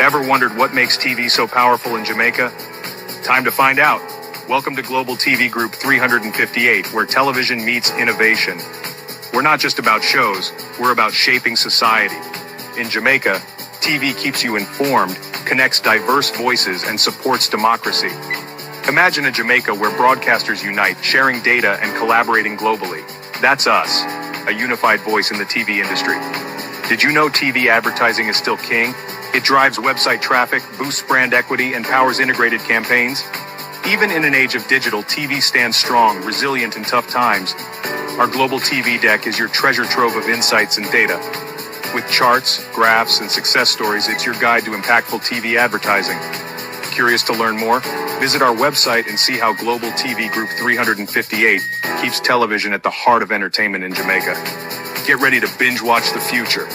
Ever wondered what makes TV so powerful in Jamaica? Time to find out. Welcome to Global TV Group 358, where television meets innovation. We're not just about shows, we're about shaping society. In Jamaica, TV keeps you informed, connects diverse voices, and supports democracy. Imagine a Jamaica where broadcasters unite, sharing data and collaborating globally. That's us, a unified voice in the TV industry. Did you know TV advertising is still king? It drives website traffic, boosts brand equity, and powers integrated campaigns. Even in an age of digital, TV stands strong, resilient in tough times. Our global TV deck is your treasure trove of insights and data. With charts, graphs, and success stories, it's your guide to impactful TV advertising. Curious to learn more? Visit our website and see how Global TV Group 358 keeps television at the heart of entertainment in Jamaica. Get ready to binge watch the future.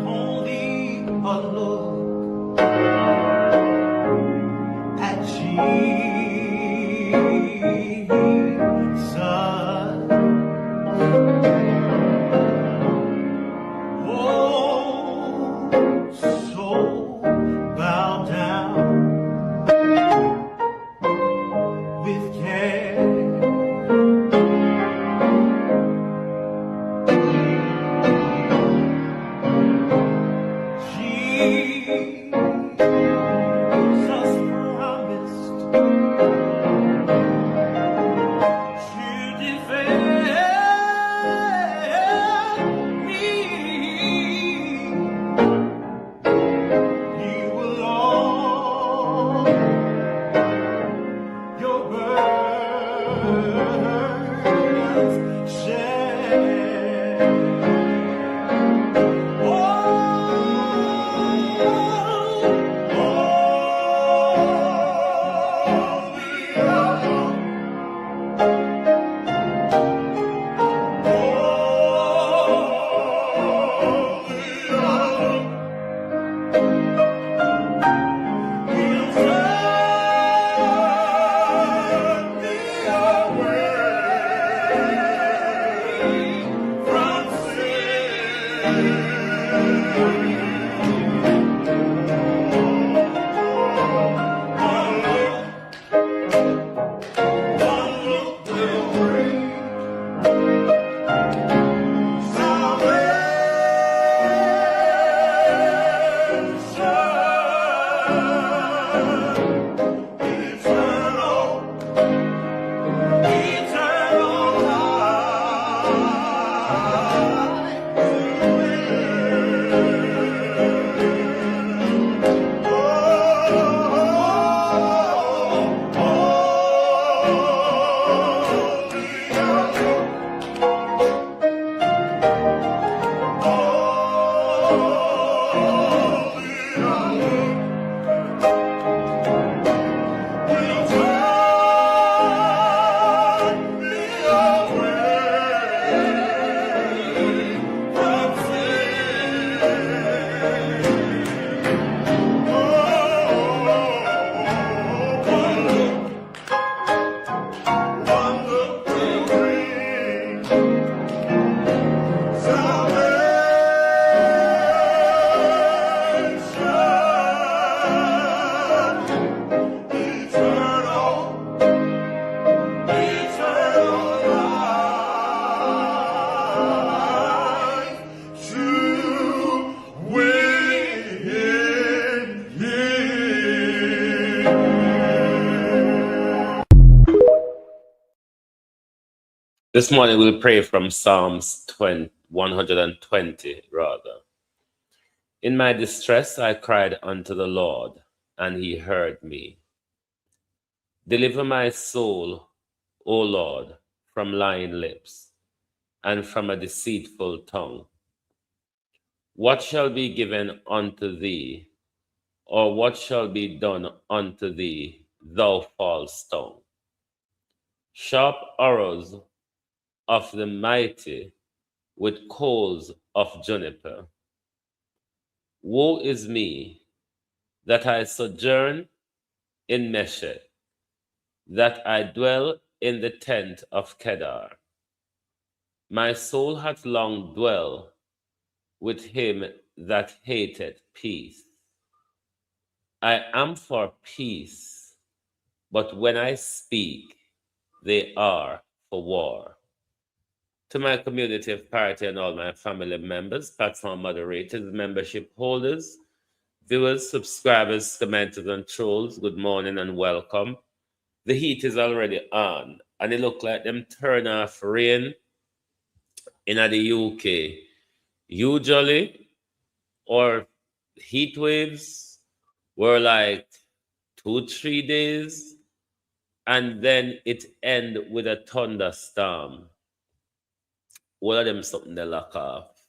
Only a look at Jesus This morning we'll pray from Psalms 120, rather. In my distress I cried unto the Lord, and he heard me. Deliver my soul, O Lord, from lying lips, and from a deceitful tongue. What shall be given unto thee, or what shall be done unto thee, thou false stone? Sharp arrows of the mighty with coals of juniper. Woe is me, that I sojourn in Meshech, that I dwell in the tent of Kedar. My soul hath long dwelt with him that hateth peace. I am for peace, but when I speak, they are for war. To my community of party and all my family members, platform moderators, membership holders, viewers, subscribers, commenters, and trolls, good morning and welcome. The heat is already on, and it look like them turn off rain in the UK. Usually, or heat waves were like 2-3 days, and then it end with a thunderstorm. All of them something they lock off.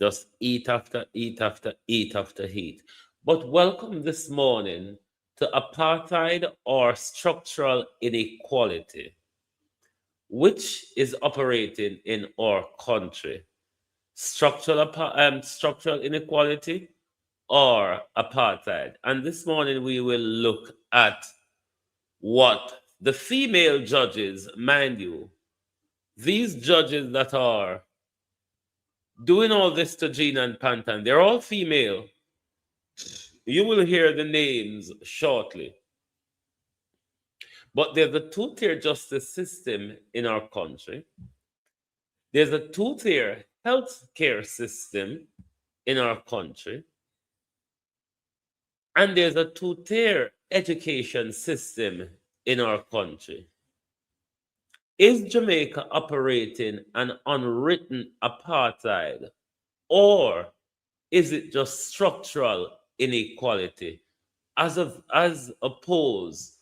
Just eat after eat after eat after heat. But welcome this morning to apartheid or structural inequality, which is operating in our country. Structural inequality or apartheid. And this morning we will look at what the female judges, mind you, these judges that are doing all this to Jean and Pantan, they're all female. You will hear the names shortly. But there's a two-tier justice system in our country. There's a two-tier healthcare system in our country. And there's a two-tier education system in our country. Is Jamaica operating an unwritten apartheid, or is it just structural inequality as opposed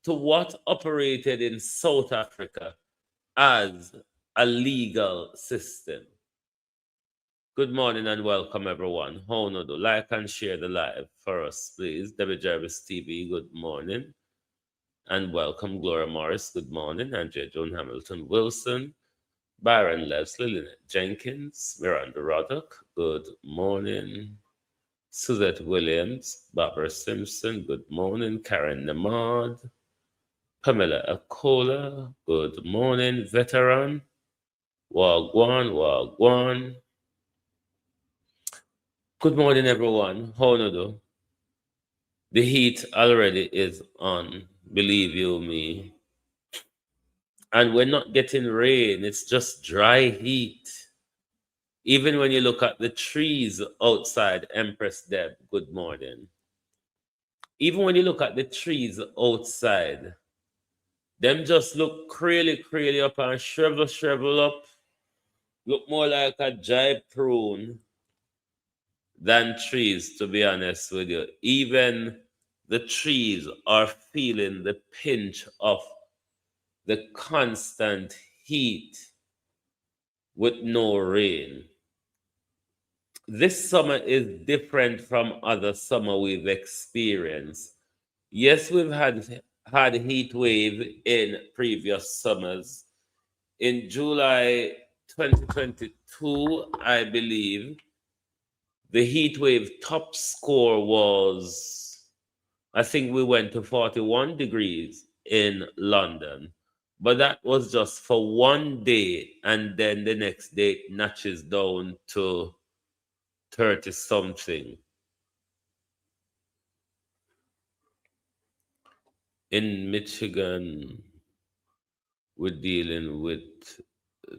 to what operated in South Africa as a legal system? Good morning and welcome, everyone. How no do? Like and share the live for us, please. Debbie Jarvis TV, good morning. And welcome, Gloria Morris, good morning. Andrea Joan Hamilton Wilson, Byron Leslie, Lynette Jenkins, Miranda Roddock, good morning. Suzette Williams, Barbara Simpson, good morning. Karen Namad, Pamela Akola, good morning. Veteran, Wagwan, Wagwan. Good morning, everyone. How do you do? The heat already is on, believe you me. And we're not getting rain, it's just dry heat. Even when you look at the trees outside, Empress Deb, good morning. Even when you look at the trees outside, them just look crazy up and shrivel up. Look more like a dry prune than trees, to be honest with you. Even the trees are feeling the pinch of the constant heat with no rain. this summer is different from other summer we've experienced. Yes, we've had heat wave in previous summers. In July 2022, I believe, the heat wave top score was, I think we went to 41 degrees in London. But that was just for one day, and then the next day it notches down to 30 something. In Michigan, we're dealing with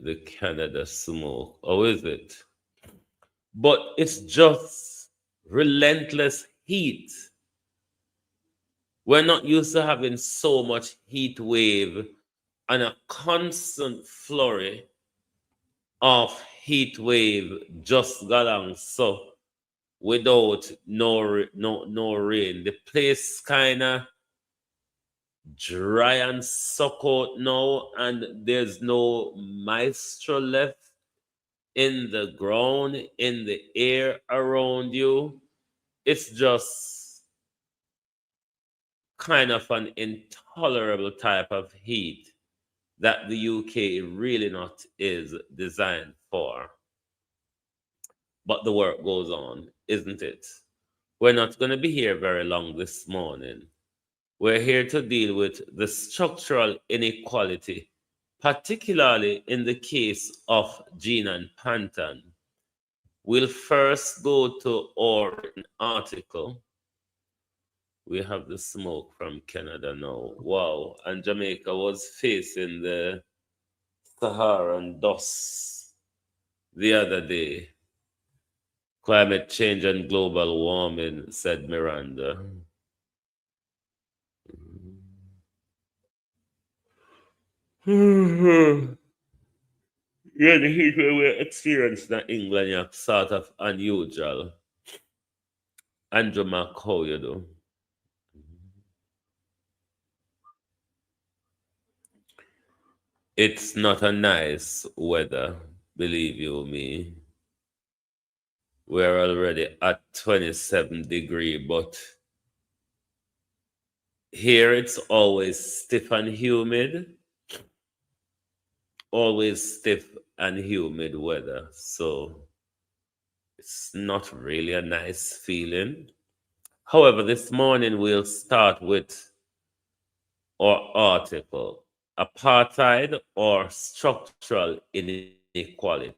the Canada smoke. Or is it? But it's just relentless heat. We're not used to having so much heat wave and a constant flurry of heat wave just got on. So without no rain, the place kind of dry and suck out now, and there's no moisture left in the ground, in the air around you. It's just kind of an intolerable type of heat that the UK really not is designed for. But the work goes on, isn't it? We're not going to be here very long this morning. We're here to deal with the structural inequality, particularly in the case of Jean and Panton. We'll first go to our article. We have the smoke from Canada now. Wow. And Jamaica was facing the Saharan dust the other day. Climate change and global warming, said Miranda. Yeah, the heat wave we experienced in England is sort of unusual. Andrew Mac, how you do? It's not a nice weather, believe you me. We're already at 27 degree, but here it's always stiff and humid. Always stiff and humid weather. So it's not really a nice feeling. However, this morning we'll start with our article, Apartheid or Structural Inequality.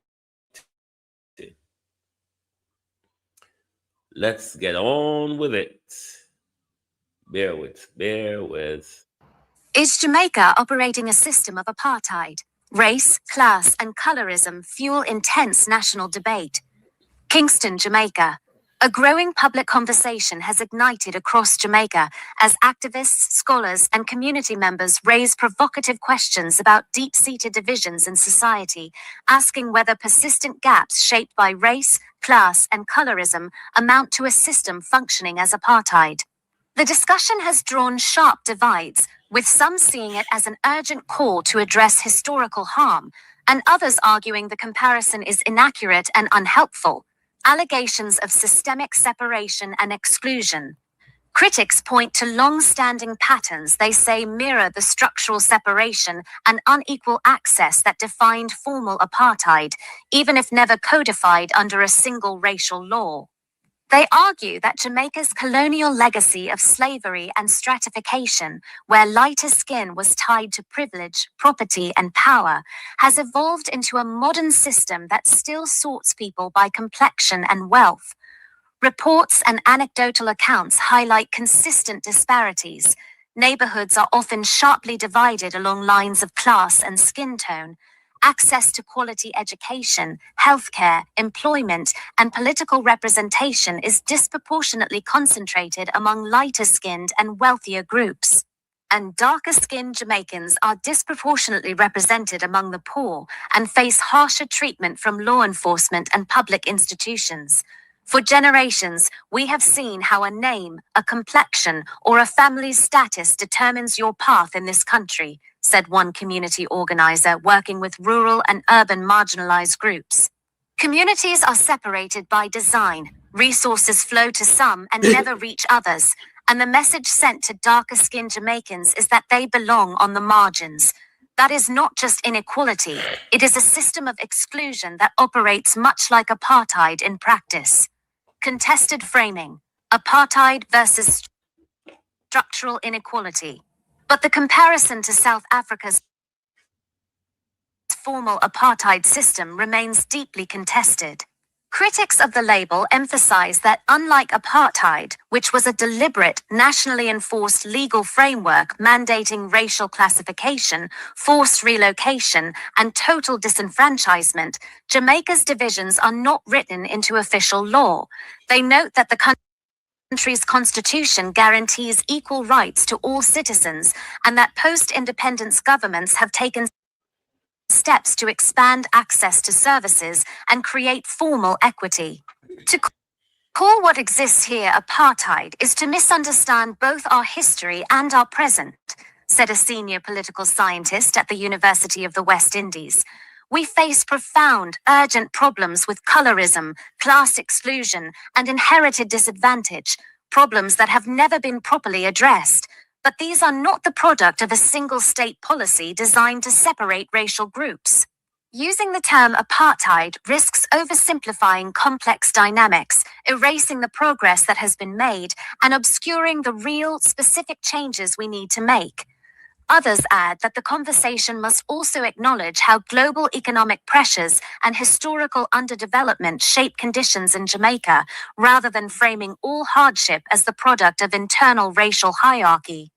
Let's get on with it. Bear with. Is Jamaica operating a system of apartheid? Race, class, and colorism fuel intense national debate. Kingston, Jamaica. A growing public conversation has ignited across Jamaica as activists, scholars, and community members raise provocative questions about deep-seated divisions in society, asking whether persistent gaps shaped by race, class, and colorism amount to a system functioning as apartheid. The discussion has drawn sharp divides, with some seeing it as an urgent call to address historical harm, and others arguing the comparison is inaccurate and unhelpful. Allegations of systemic separation and exclusion. Critics point to long-standing patterns they say mirror the structural separation and unequal access that defined formal apartheid, even if never codified under a single racial law. They argue that Jamaica's colonial legacy of slavery and stratification, where lighter skin was tied to privilege, property, and power, has evolved into a modern system that still sorts people by complexion and wealth. Reports and anecdotal accounts highlight consistent disparities. Neighborhoods are often sharply divided along lines of class and skin tone. Access to quality education, healthcare, employment, and political representation is disproportionately concentrated among lighter-skinned and wealthier groups. And darker-skinned Jamaicans are disproportionately represented among the poor and face harsher treatment from law enforcement and public institutions. For generations, we have seen how a name, a complexion, or a family's status determines your path in this country, said one community organizer working with rural and urban marginalized groups. Communities are separated by design. Resources flow to some and never reach others. And the message sent to darker-skinned Jamaicans is that they belong on the margins. That is not just inequality, it is a system of exclusion that operates much like apartheid in practice. Contested framing: apartheid versus structural inequality. But the comparison to South Africa's formal apartheid system remains deeply contested. Critics of the label emphasize that unlike apartheid, which was a deliberate, nationally enforced legal framework mandating racial classification, forced relocation, and total disenfranchisement, Jamaica's divisions are not written into official law. They note that the country's constitution guarantees equal rights to all citizens, and that post-independence governments have taken steps to expand access to services and create formal equity. To call what exists here apartheid is to misunderstand both our history and our present, said a senior political scientist at the University of the West Indies. We face profound, urgent problems with colorism, class exclusion, and inherited disadvantage, problems that have never been properly addressed. But these are not the product of a single state policy designed to separate racial groups. Using the term apartheid risks oversimplifying complex dynamics, erasing the progress that has been made, and obscuring the real, specific changes we need to make. Others add that the conversation must also acknowledge how global economic pressures and historical underdevelopment shape conditions in Jamaica, rather than framing all hardship as the product of internal racial hierarchy.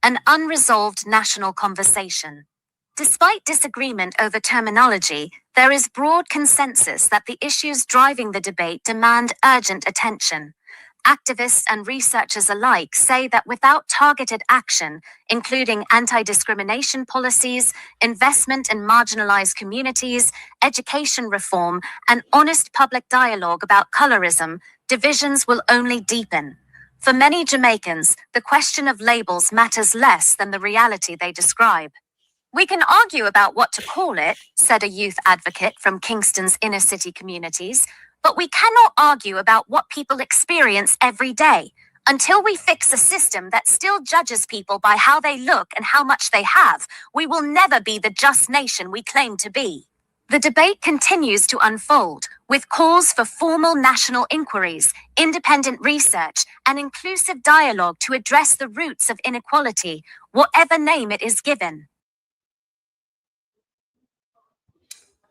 An unresolved national conversation. Despite disagreement over terminology, there is broad consensus that the issues driving the debate demand urgent attention. Activists and researchers alike say that without targeted action, including anti-discrimination policies, investment in marginalized communities, education reform, and honest public dialogue about colorism, divisions will only deepen. For many Jamaicans, the question of labels matters less than the reality they describe. We can argue about what to call it, said a youth advocate from Kingston's inner city communities, but we cannot argue about what people experience every day. Until we fix a system that still judges people by how they look and how much they have, we will never be the just nation we claim to be. The debate continues to unfold, with calls for formal national inquiries, independent research, and inclusive dialogue to address the roots of inequality, whatever name it is given.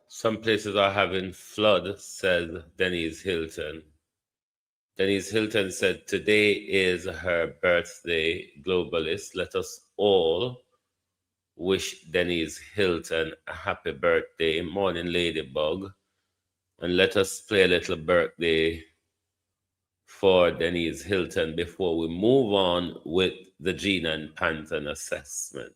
Some places are having flood, said Denise Hilton. Denise Hilton said, today is her birthday, globalist. Let us all wish Denise Hilton a happy birthday. Morning, Ladybug. And let us play a little birthday for Denise Hilton before we move on with the Gene and Panton assessment.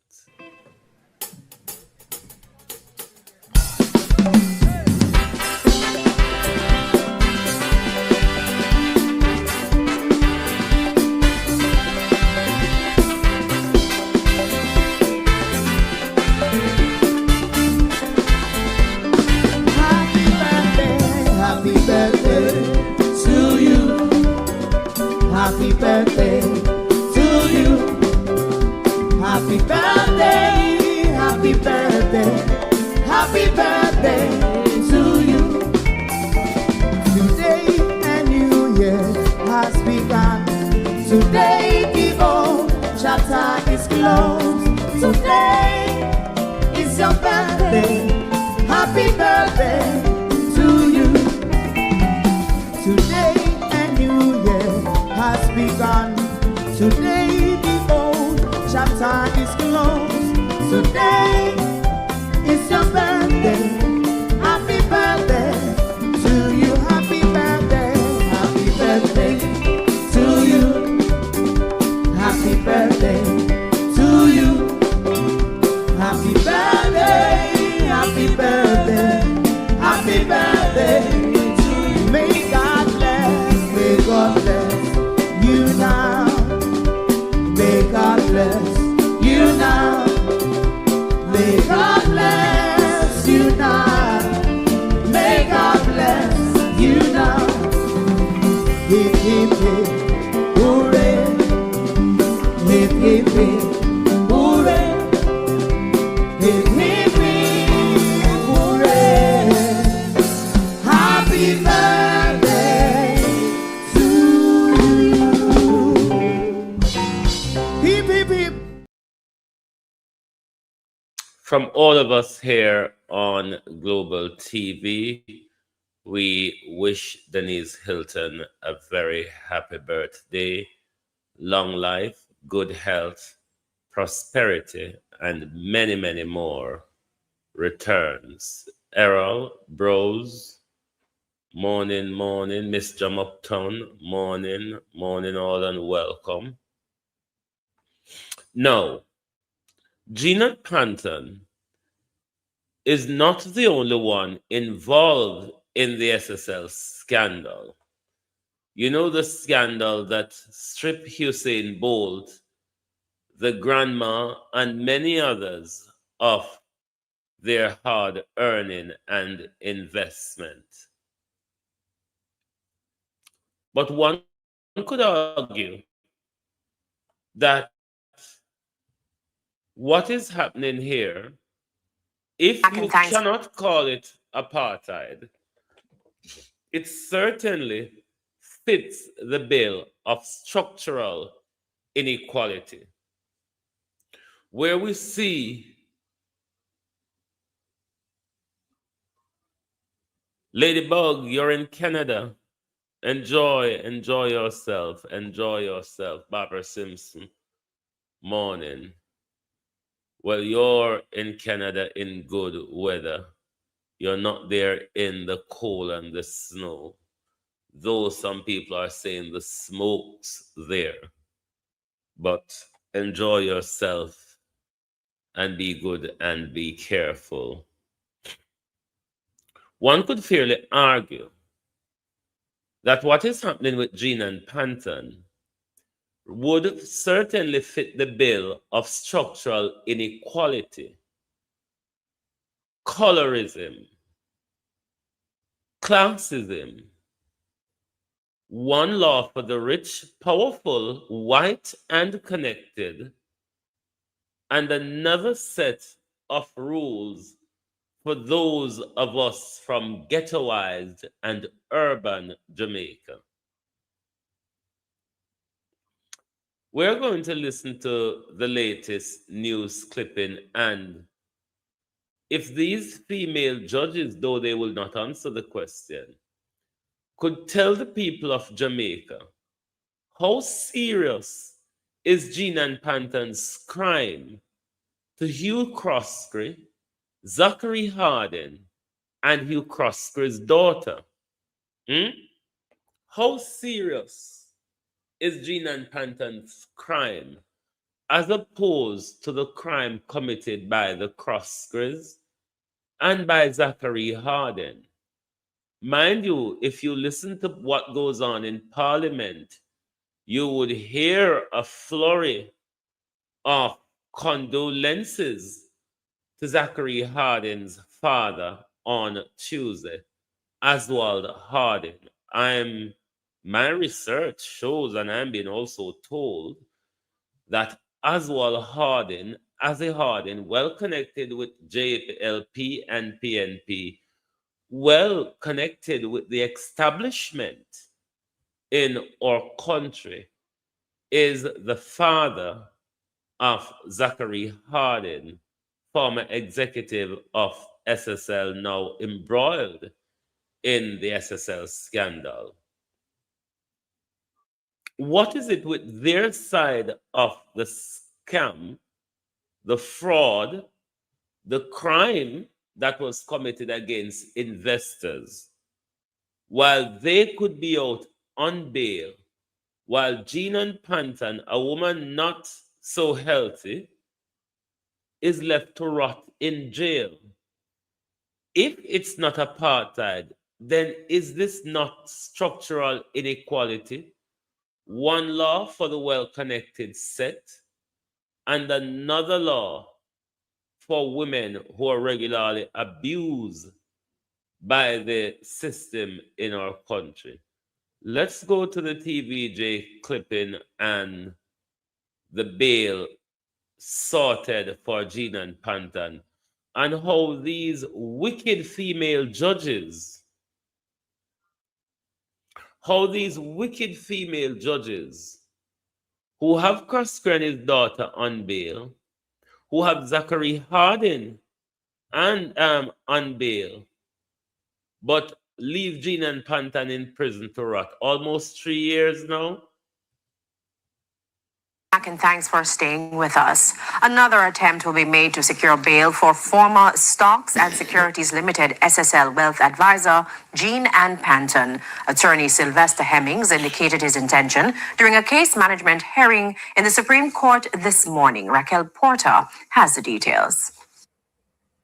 Happy birthday to you. Happy birthday, happy birthday, happy birthday to you. Today a new year has begun. Today the old chapter is closed. Today is your birthday. Happy birthday to you. Today a new year has begun. Today the old chapter is closed. Today is your birthday. Happy birthday to you. Happy birthday. Happy birthday to you. Happy birthday to you. Happy birthday. Happy birthday. Happy birthday to you. May God bless. May God bless you now. May God bless you now. May hip, hooray, hip, hip, hooray, hip, hip, hooray. Happy birthday to you. Hip, hip, hip. From all of us here on Global TV, we wish Denise Hilton a very happy birthday, long life, good health, prosperity, and many, many more returns. Errol, Bros, morning, morning. Miss Jam Uptown, morning, morning all and welcome. No, Gina Panton is not the only one involved in the SSL scandal. You know, the scandal that stripped Usain Bolt, the grandma, and many others of their hard earning and investment. But one could argue that what is happening here, if you cannot call it apartheid, it certainly fits the bill of structural inequality, where we see Ladybug, you're in Canada. Enjoy yourself. Enjoy yourself. Barbara Simpson, morning. Well, you're in Canada in good weather. You're not there in the cold and the snow, though some people are saying the smoke's there. But enjoy yourself and be good and be careful. One could fairly argue that what is happening with Gina and Panton would certainly fit the bill of structural inequality, colorism, classism, one law for the rich, powerful, white, and connected, and another set of rules for those of us from ghettoized and urban Jamaica. We're going to listen to the latest news clipping, and if these female judges, though they will not answer the question, could tell the people of Jamaica how serious is Gina and Panton's crime to Hugh Croskery, Zachary Harden, and Hugh Croskery's daughter. How serious is Gina and Panton's crime as opposed to the crime committed by the Croskerys and by Zachary Harden? Mind you, if you listen to what goes on in Parliament, you would hear a flurry of condolences to Zachary Harden's father on Tuesday, Oswald Harden. My research shows, and I'm being also told, that Oswald Harden, as a Harden, well connected with JLP and PNP, well connected with the establishment in our country, is the father of Zachary Harden, former executive of SSL, now embroiled in the SSL scandal. What is it with their side of the scam, the fraud, the crime that was committed against investors, while they could be out on bail, while Gina and Panton, a woman not so healthy, is left to rot in jail? If it's not apartheid, then is this not structural inequality? One law for the well-connected set and another law for women who are regularly abused by the system in our country. Let's go to the TVJ clipping and the bail sorted for Gina and Panton, and how these wicked female judges, who have Kosker and his daughter on bail, who have Zachary Hardin and on bail, but leave Gina and Panton in prison to rot almost 3 years now. And thanks for staying with us. Another attempt will be made to secure bail for former Stocks and Securities Limited SSL Wealth Advisor Jean Ann Panton. Attorney Sylvester Hemmings indicated his intention during a case management hearing in the Supreme Court this morning. Raquel Porter has the details.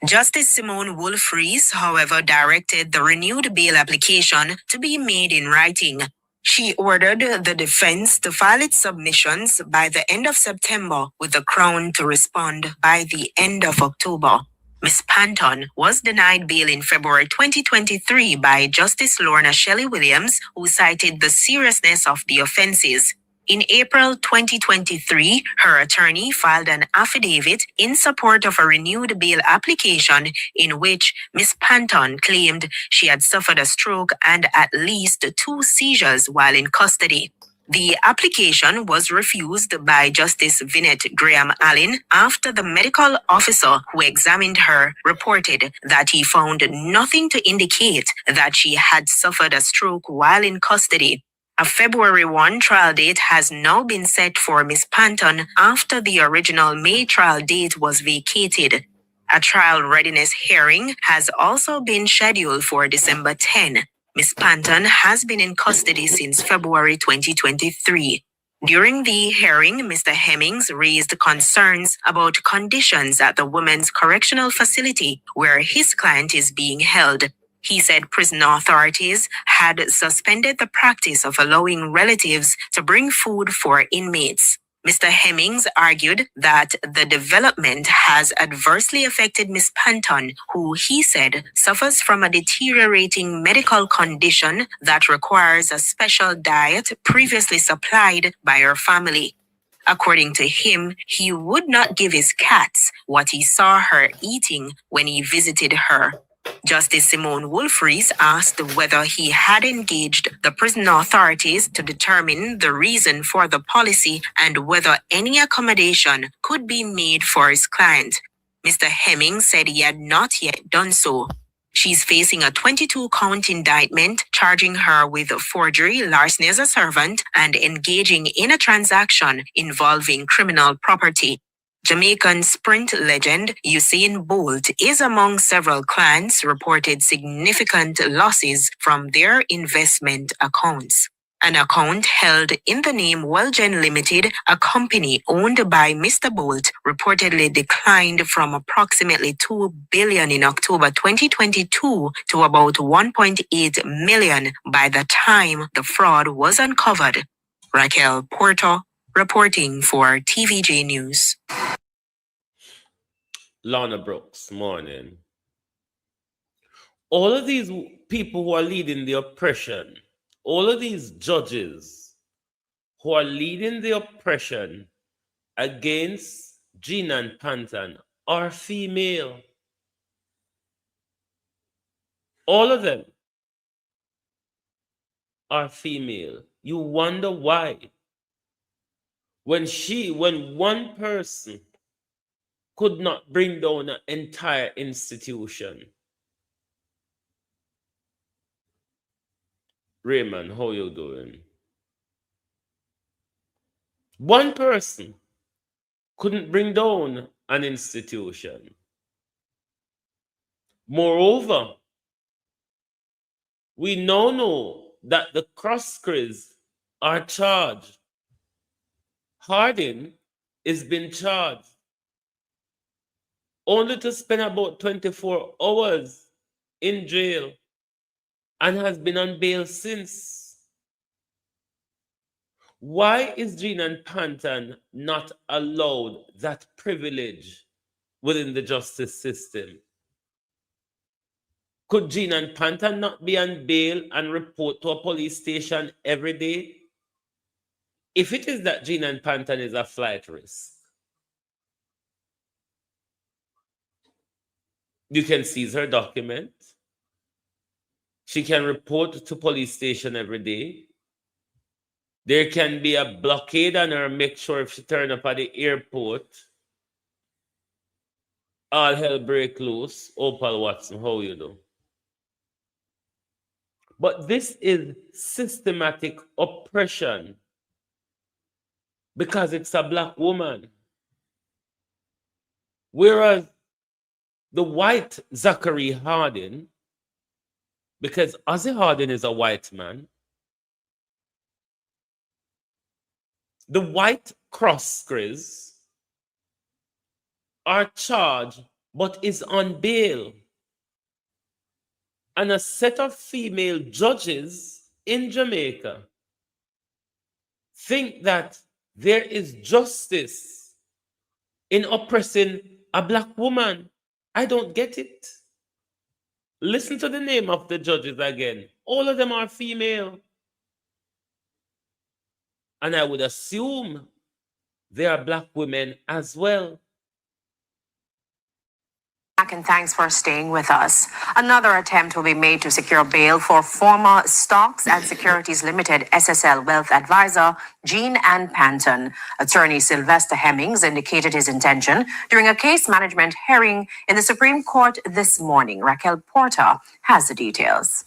Justice Simone Wolf-Rees, however, directed the renewed bail application to be made in writing. She ordered the defense to file its submissions by the end of September, with the Crown to respond by the end of October. Ms. Panton was denied bail in February 2023 by Justice Lorna Shelley Williams, who cited the seriousness of the offenses. In April 2023, her attorney filed an affidavit in support of a renewed bail application in which Ms. Panton claimed she had suffered a stroke and at least 2 seizures while in custody. The application was refused by Justice Vinette Graham Allen after the medical officer who examined her reported that he found nothing to indicate that she had suffered a stroke while in custody. A February 1 trial date has now been set for Ms. Panton after the original May trial date was vacated. A trial readiness hearing has also been scheduled for December 10. Ms. Panton has been in custody since February 2023. During the hearing, Mr. Hemmings raised concerns about conditions at the Women's Correctional Facility where his client is being held. He said prison authorities had suspended the practice of allowing relatives to bring food for inmates. Mr. Hemmings argued that the development has adversely affected Ms. Panton, who he said suffers from a deteriorating medical condition that requires a special diet previously supplied by her family. According to him, he would not give his cats what he saw her eating when he visited her. Justice Simone Wolf-Rees asked whether he had engaged the prison authorities to determine the reason for the policy and whether any accommodation could be made for his client. Mr. Hemmings said he had not yet done so. She's facing a 22-count indictment charging her with forgery, larceny as a servant, and engaging in a transaction involving criminal property. Jamaican sprint legend Usain Bolt is among several clients reported significant losses from their investment accounts. An account held in the name Wellgen Limited, a company owned by Mr. Bolt, reportedly declined from approximately $2 billion in October 2022 to about $1.8 million by the time the fraud was uncovered. Raquel Porter, reporting for TVJ News. Lorna Brooks, morning. All of these people who are leading the oppression, all of these judges who are leading the oppression against Gina and Panton are female. All of them are female. You wonder why. When one person could not bring down an entire institution. Raymond, how you doing? One person couldn't bring down an institution. Moreover, we now know that the Crosscrews are charged. Harding is being charged, only to spend about 24 hours in jail and has been on bail since. Why is Gina and Panton not allowed that privilege within the justice system? Could Jean and Panton not be on bail and report to a police station every day? If it is that Jean and Panton is a flight risk, you can seize her document. She can report to police station every day. There can be a blockade on her, make sure if she turn up at the airport, all hell break loose. Opal Watson, how you do? But this is systematic oppression because it's a black woman. Whereas the white Zachary Hardin, because Ozzy Hardin is a white man, the white Crossgriz are charged but is on bail. And a set of female judges in Jamaica think that there is justice in oppressing a black woman. I don't get it. Listen to the name of the judges again. All of them are female. And I would assume they are black women as well. And thanks for staying with us. Another attempt will be made to secure bail for former Stocks and Securities Limited SSL Wealth Advisor Jean Ann Panton. Attorney Sylvester Hemmings indicated his intention during a case management hearing in the Supreme Court this morning. Raquel Porter has the details.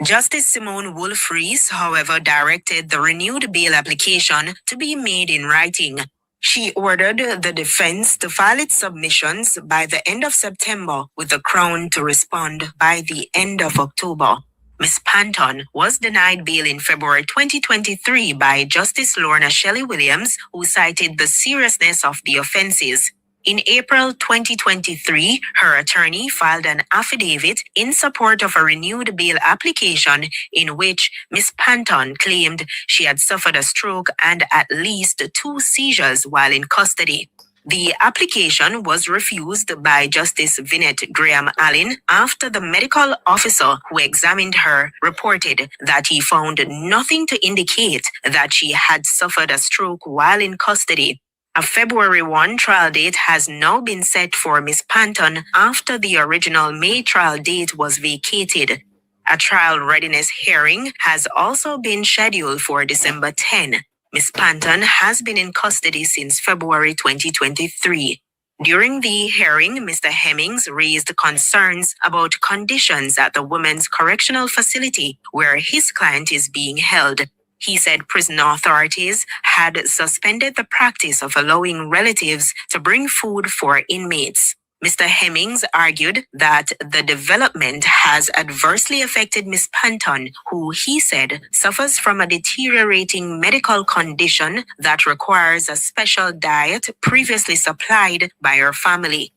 Justice Simone Wolf-Rees, however, directed the renewed bail application to be made in writing. She ordered the defense to file its submissions by the end of September, with the Crown to respond by the end of October. Ms. Panton was denied bail in February 2023 by Justice Lorna Shelley Williams, who cited the seriousness of the offenses. In April 2023, her attorney filed an affidavit in support of a renewed bail application in which Ms. Panton claimed she had suffered a stroke and at least 2 seizures while in custody. The application was refused by Justice Vinette Graham Allen after the medical officer who examined her reported that he found nothing to indicate that she had suffered a stroke while in custody. A February 1 trial date has now been set for Ms. Panton after the original May trial date was vacated. A trial readiness hearing has also been scheduled for December 10. Ms. Panton has been in custody since February 2023. During the hearing, Mr. Hemmings raised concerns about conditions at the women's correctional facility where his client is being held. He said prison authorities had suspended the practice of allowing relatives to bring food for inmates. Mr. Hemmings argued that the development has adversely affected Ms. Panton, who he said suffers from a deteriorating medical condition that requires a special diet previously supplied by her family.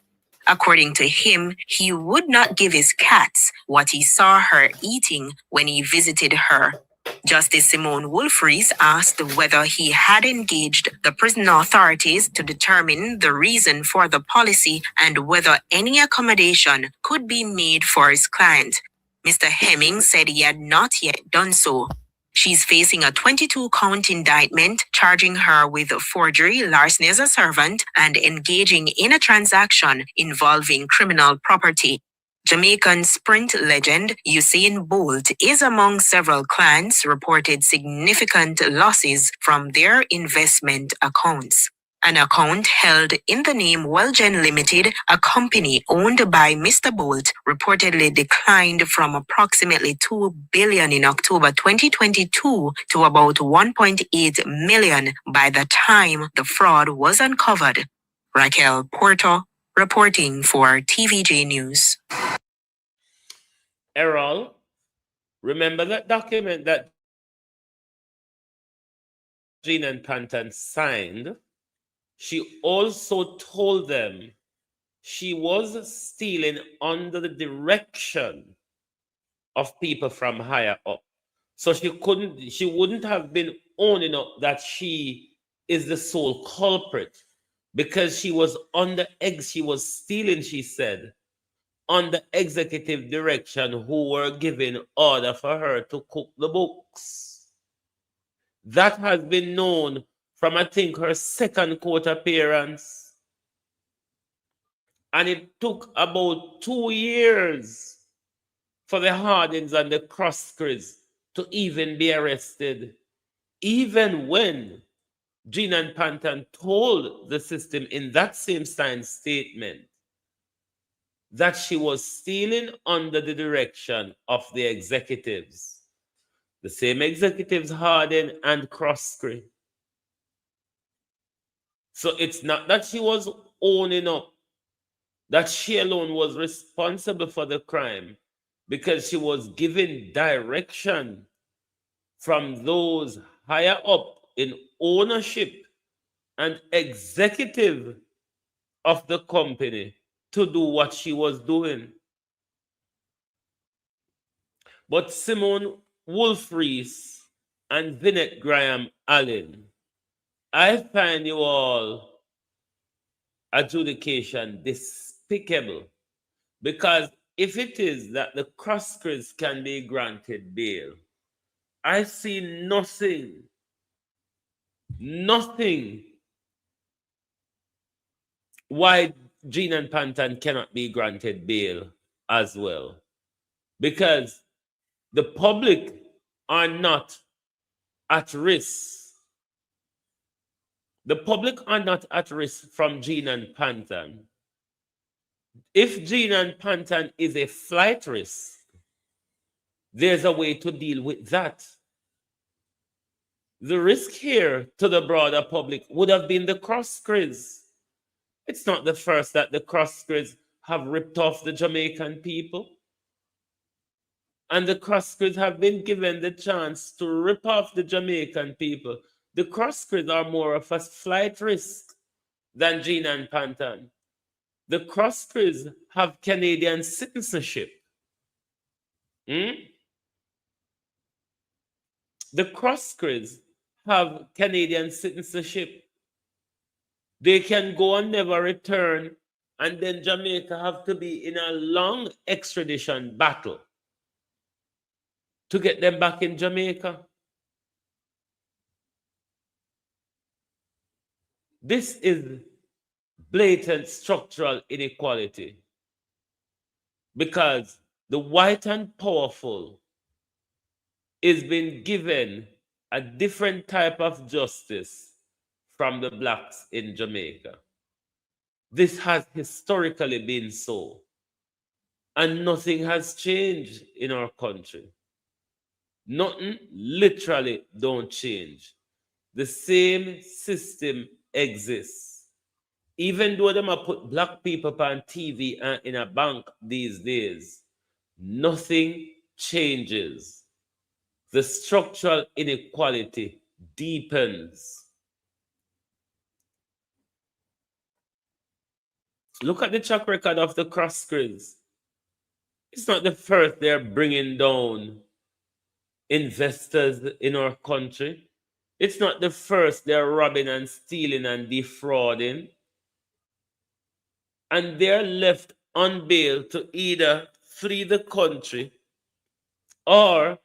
According to him, he would not give his cats what he saw her eating when he visited her. Justice Simone Wolf-Rees asked whether he had engaged the prison authorities to determine the reason for the policy and whether any accommodation could be made for his client. Mr. Hemmings said he had not yet done so. She's facing a 22-count indictment charging her with forgery, larceny as a servant, and engaging in a transaction involving criminal property. Jamaican sprint legend Usain Bolt is among several clients reported significant losses from their investment accounts. An account held in the name Wellgen Limited, a company owned by Mr. Bolt, reportedly declined from approximately $2 billion in October 2022 to about $1.8 million by the time the fraud was uncovered. Raquel Porto, reporting for TVJ News. Errol, remember that document that Jean and Panton signed? She also told them she was stealing under the direction of people from higher up. So she wouldn't have been owning up that she is the sole culprit because she was under eggs. She was stealing, she said. under executive direction who were given order for her to cook the books. That has been known from, I think, her second court appearance. And it took about 2 years for the Hardings and the Crosskers to even be arrested, even when Jean and Panton told the system in that same signed statement that she was stealing under the direction of the executives, the same executives, Harding and Crosskey. So it's not that she was owning up that she alone was responsible for the crime, because she was given direction from those higher up in ownership and executive of the company to do what she was doing. But Simone Wolfrees and Vinette Graham Allen, I find you all adjudication despicable, because if it is that the Crosskers can be granted bail, I see nothing why Jean and Panton cannot be granted bail as well. Because the public are not at risk. The public are not at risk from Jean and Panton. If Jean and Panton is a flight risk, there's a way to deal with that. The risk here to the broader public would have been the Crosskers. It's not the first that the Crosskers have ripped off the Jamaican people. And the Crosskers have been given the chance to rip off the Jamaican people. The Crosskers are more of a flight risk than Jean and Panton. The Crosskers have Canadian citizenship. The Crosskers have Canadian citizenship. They can go and never return, and then Jamaica have to be in a long extradition battle to get them back in Jamaica. This is blatant structural inequality, because the white and powerful is being given a different type of justice from the blacks in Jamaica. This has historically been so, and nothing has changed in our country. Nothing literally don't change. The same system exists. Even though them have put black people on TV and in a bank these days, nothing changes. The structural inequality deepens. Look at the track record of the Crosskers. It's not the first they're bringing down investors in our country. It's not the first they're robbing and stealing and defrauding. And they're left on bail to either flee the country or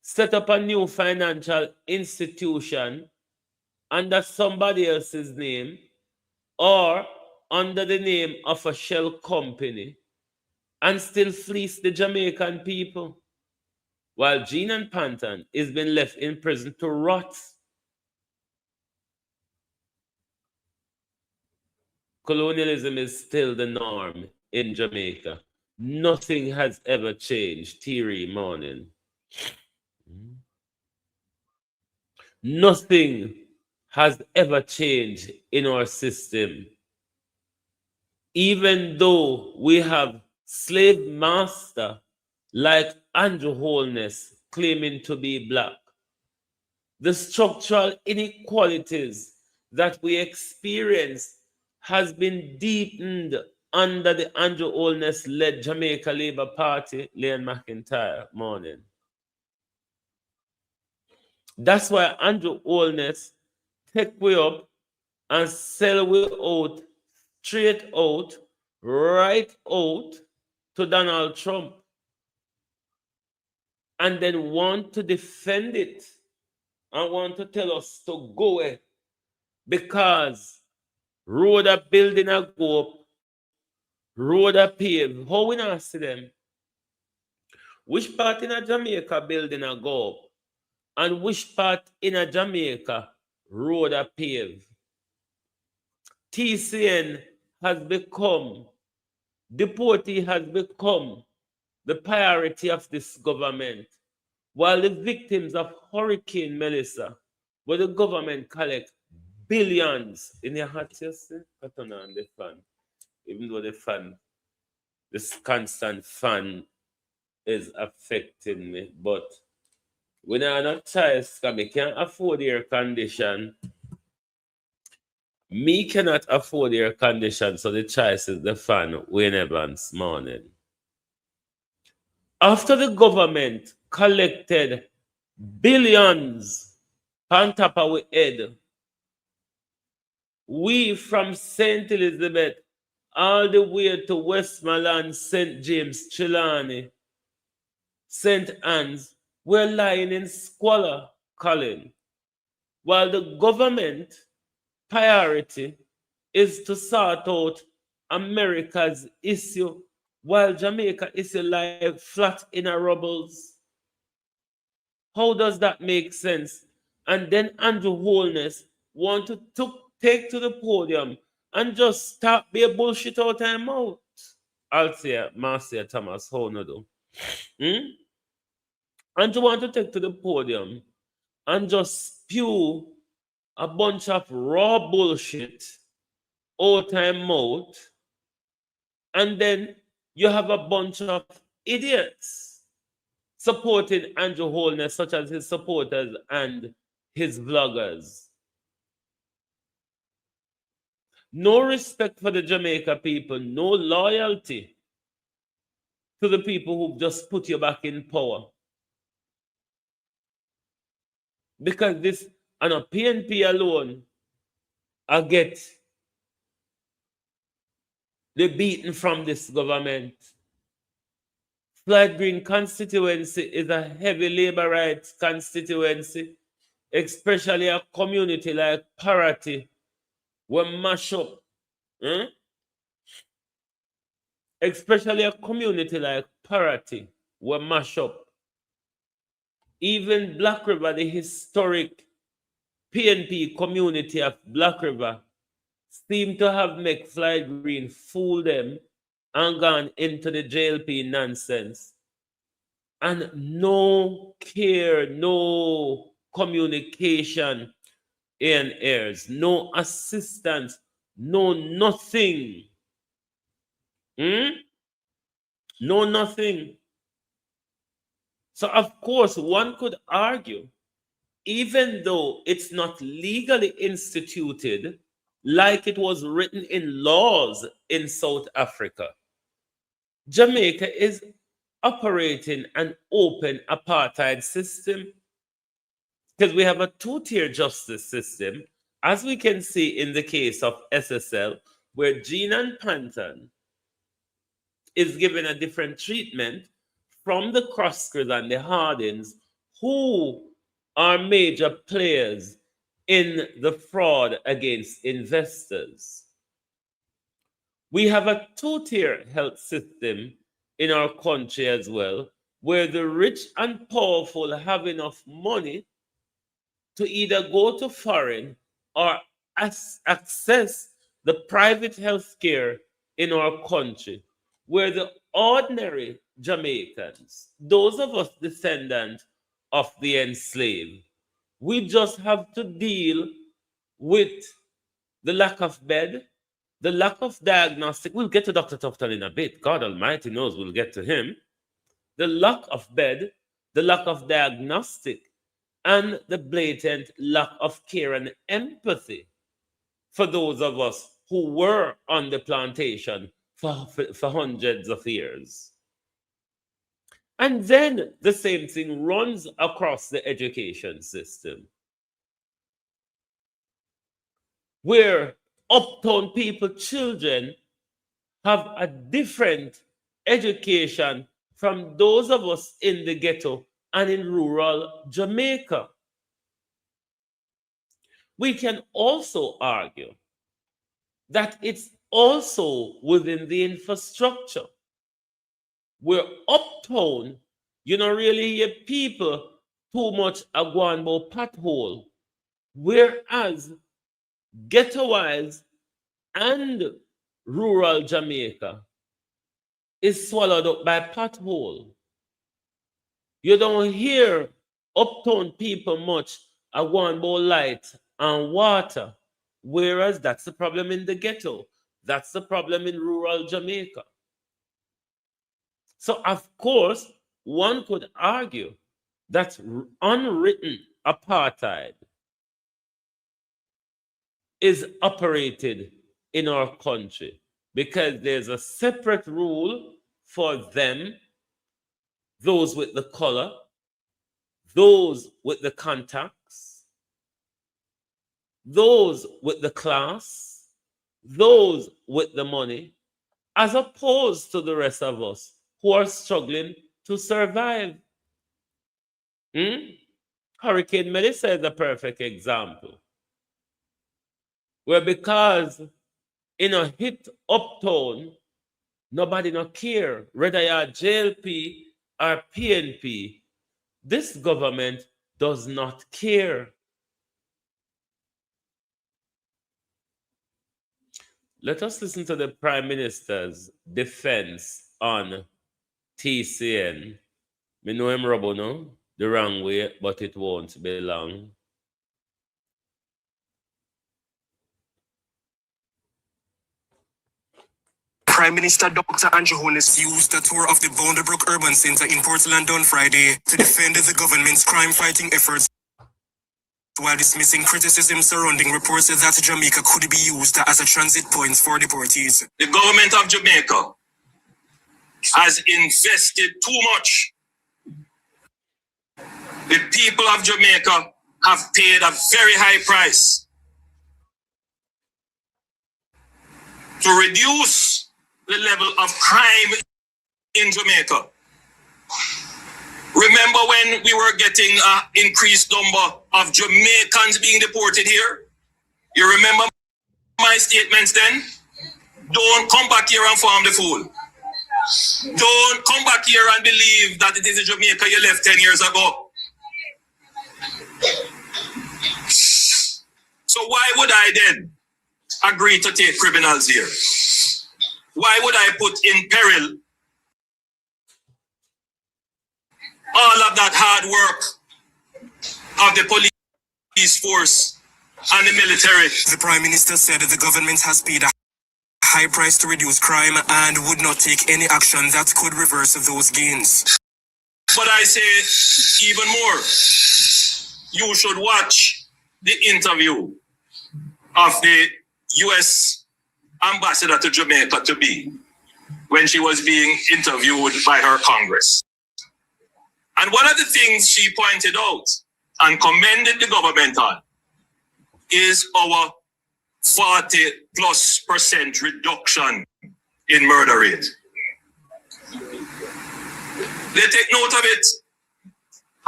set up a new financial institution under somebody else's name or under the name of a shell company and still fleece the Jamaican people, while Jean and Panton is being left in prison to rot. Colonialism is still the norm in Jamaica. Nothing has ever changed. Thierry Morning. Nothing has ever changed in our system. Even though we have slave master like Andrew Holness claiming to be black, the structural inequalities that we experience has been deepened under the Andrew Holness-led Jamaica Labour Party, Leon McIntyre Morning. That's why Andrew Holness take we up and sell we out, straight out, right out, to Donald Trump and then want to defend it and want to tell us to go away because road a building a go up, road a pave. How we not see them? Which part in a Jamaica building a go up? And which part in a Jamaica road a pave? TCN has become, deportee has become the priority of this government, while the victims of Hurricane Melissa, where the government collect billions in your heart, yes, I turn on the fan, even though the fan, this constant fan is affecting me, but when I have no choice, because I can't afford air condition, me cannot afford air condition, so the choice is the fan, Wayne Evans morning. After the government collected billions on top of our head, we from St. Elizabeth all the way to Westmoreland, St. James, Trelawney, St. Anne's, we're lying in squalor, Colin, while the government priority is to sort out America's issue, while Jamaica is alive flat in a rubbles. How does that make sense? And then Andrew Holness want to take to the podium and just stop be a bullshit out of mouth. I'll say, Marcia Thomas, how no do? And to want to take to the podium and just spew a bunch of raw bullshit out of mouth, and then you have a bunch of idiots supporting Andrew Holness, such as his supporters and his vloggers. No respect for the Jamaica people, no loyalty to the people who just put you back in power. Because this, and a PNP alone, I get the beaten from this government. Floyd Green constituency is a heavy labor rights constituency, especially a community like Parity, where mash up. Especially a community like Parity, where mash up. Even Black River, the historic PNP community of Black River, seem to have made Floyd Green fool them and gone into the JLP nonsense. And no care, no communication in heirs, no assistance, no nothing. No nothing. So of course one could argue, even though it's not legally instituted like it was written in laws in South Africa, Jamaica is operating an open apartheid system because we have a two-tier justice system, as we can see in the case of SSL, where Jean and Panton is given a different treatment from the Croskers and the Hardins, who are major players in the fraud against investors. We have a two-tier health system in our country as well, where the rich and powerful have enough money to either go to foreign or access the private health care in our country, where the ordinary Jamaicans, those of us descendants of the enslaved, we just have to deal with the lack of bed, the lack of diagnostic. We'll get to Dr. Tufton in a bit. God Almighty knows we'll get to him. The lack of bed, the lack of diagnostic, and the blatant lack of care and empathy for those of us who were on the plantation for hundreds of years. And then the same thing runs across the education system, where uptown people, children, have a different education from those of us in the ghetto and in rural Jamaica. We can also argue that it's also within the infrastructure, where uptown, you don't really hear people too much going about pothole, whereas ghetto-wise and rural Jamaica is swallowed up by pothole. You don't hear uptown people much going about light and water, whereas that's the problem in the ghetto. That's the problem in rural Jamaica. So, of course, one could argue that unwritten apartheid is operated in our country because there's a separate rule for them, those with the color, those with the contacts, those with the class, those with the money, as opposed to the rest of us who are struggling to survive. Hurricane Melissa is a perfect example, where because in a hit uptown, nobody no care whether you're JLP or PNP. This government does not care. Let us listen to the Prime Minister's defense on TCN. Me know him rubber no, the wrong way, but it won't be long. Prime Minister Dr. Andrew Holness used the tour of the Boundary Urban Centre in Portland on Friday to defend the government's crime-fighting efforts, while dismissing criticism surrounding reports that Jamaica could be used as a transit point for deportees. The government of Jamaica has invested too much. The people of Jamaica have paid a very high price to reduce the level of crime in Jamaica. Remember when we were getting an increased number of Jamaicans being deported here? You remember my statements then? Don't come back here and form the fool. Don't come back here and believe that it is the Jamaica you left 10 years ago. So why would I then agree to take criminals here? Why would I put in peril all of that hard work of the police force and the military? The Prime Minister said that the government has paid a high price to reduce crime and would not take any action that could reverse those gains. But I say even more, you should watch the interview of the U.S. ambassador to Jamaica to be when she was being interviewed by her Congress. And one of the things she pointed out and commended the government on is our 40+% reduction in murder rate. They take note of it,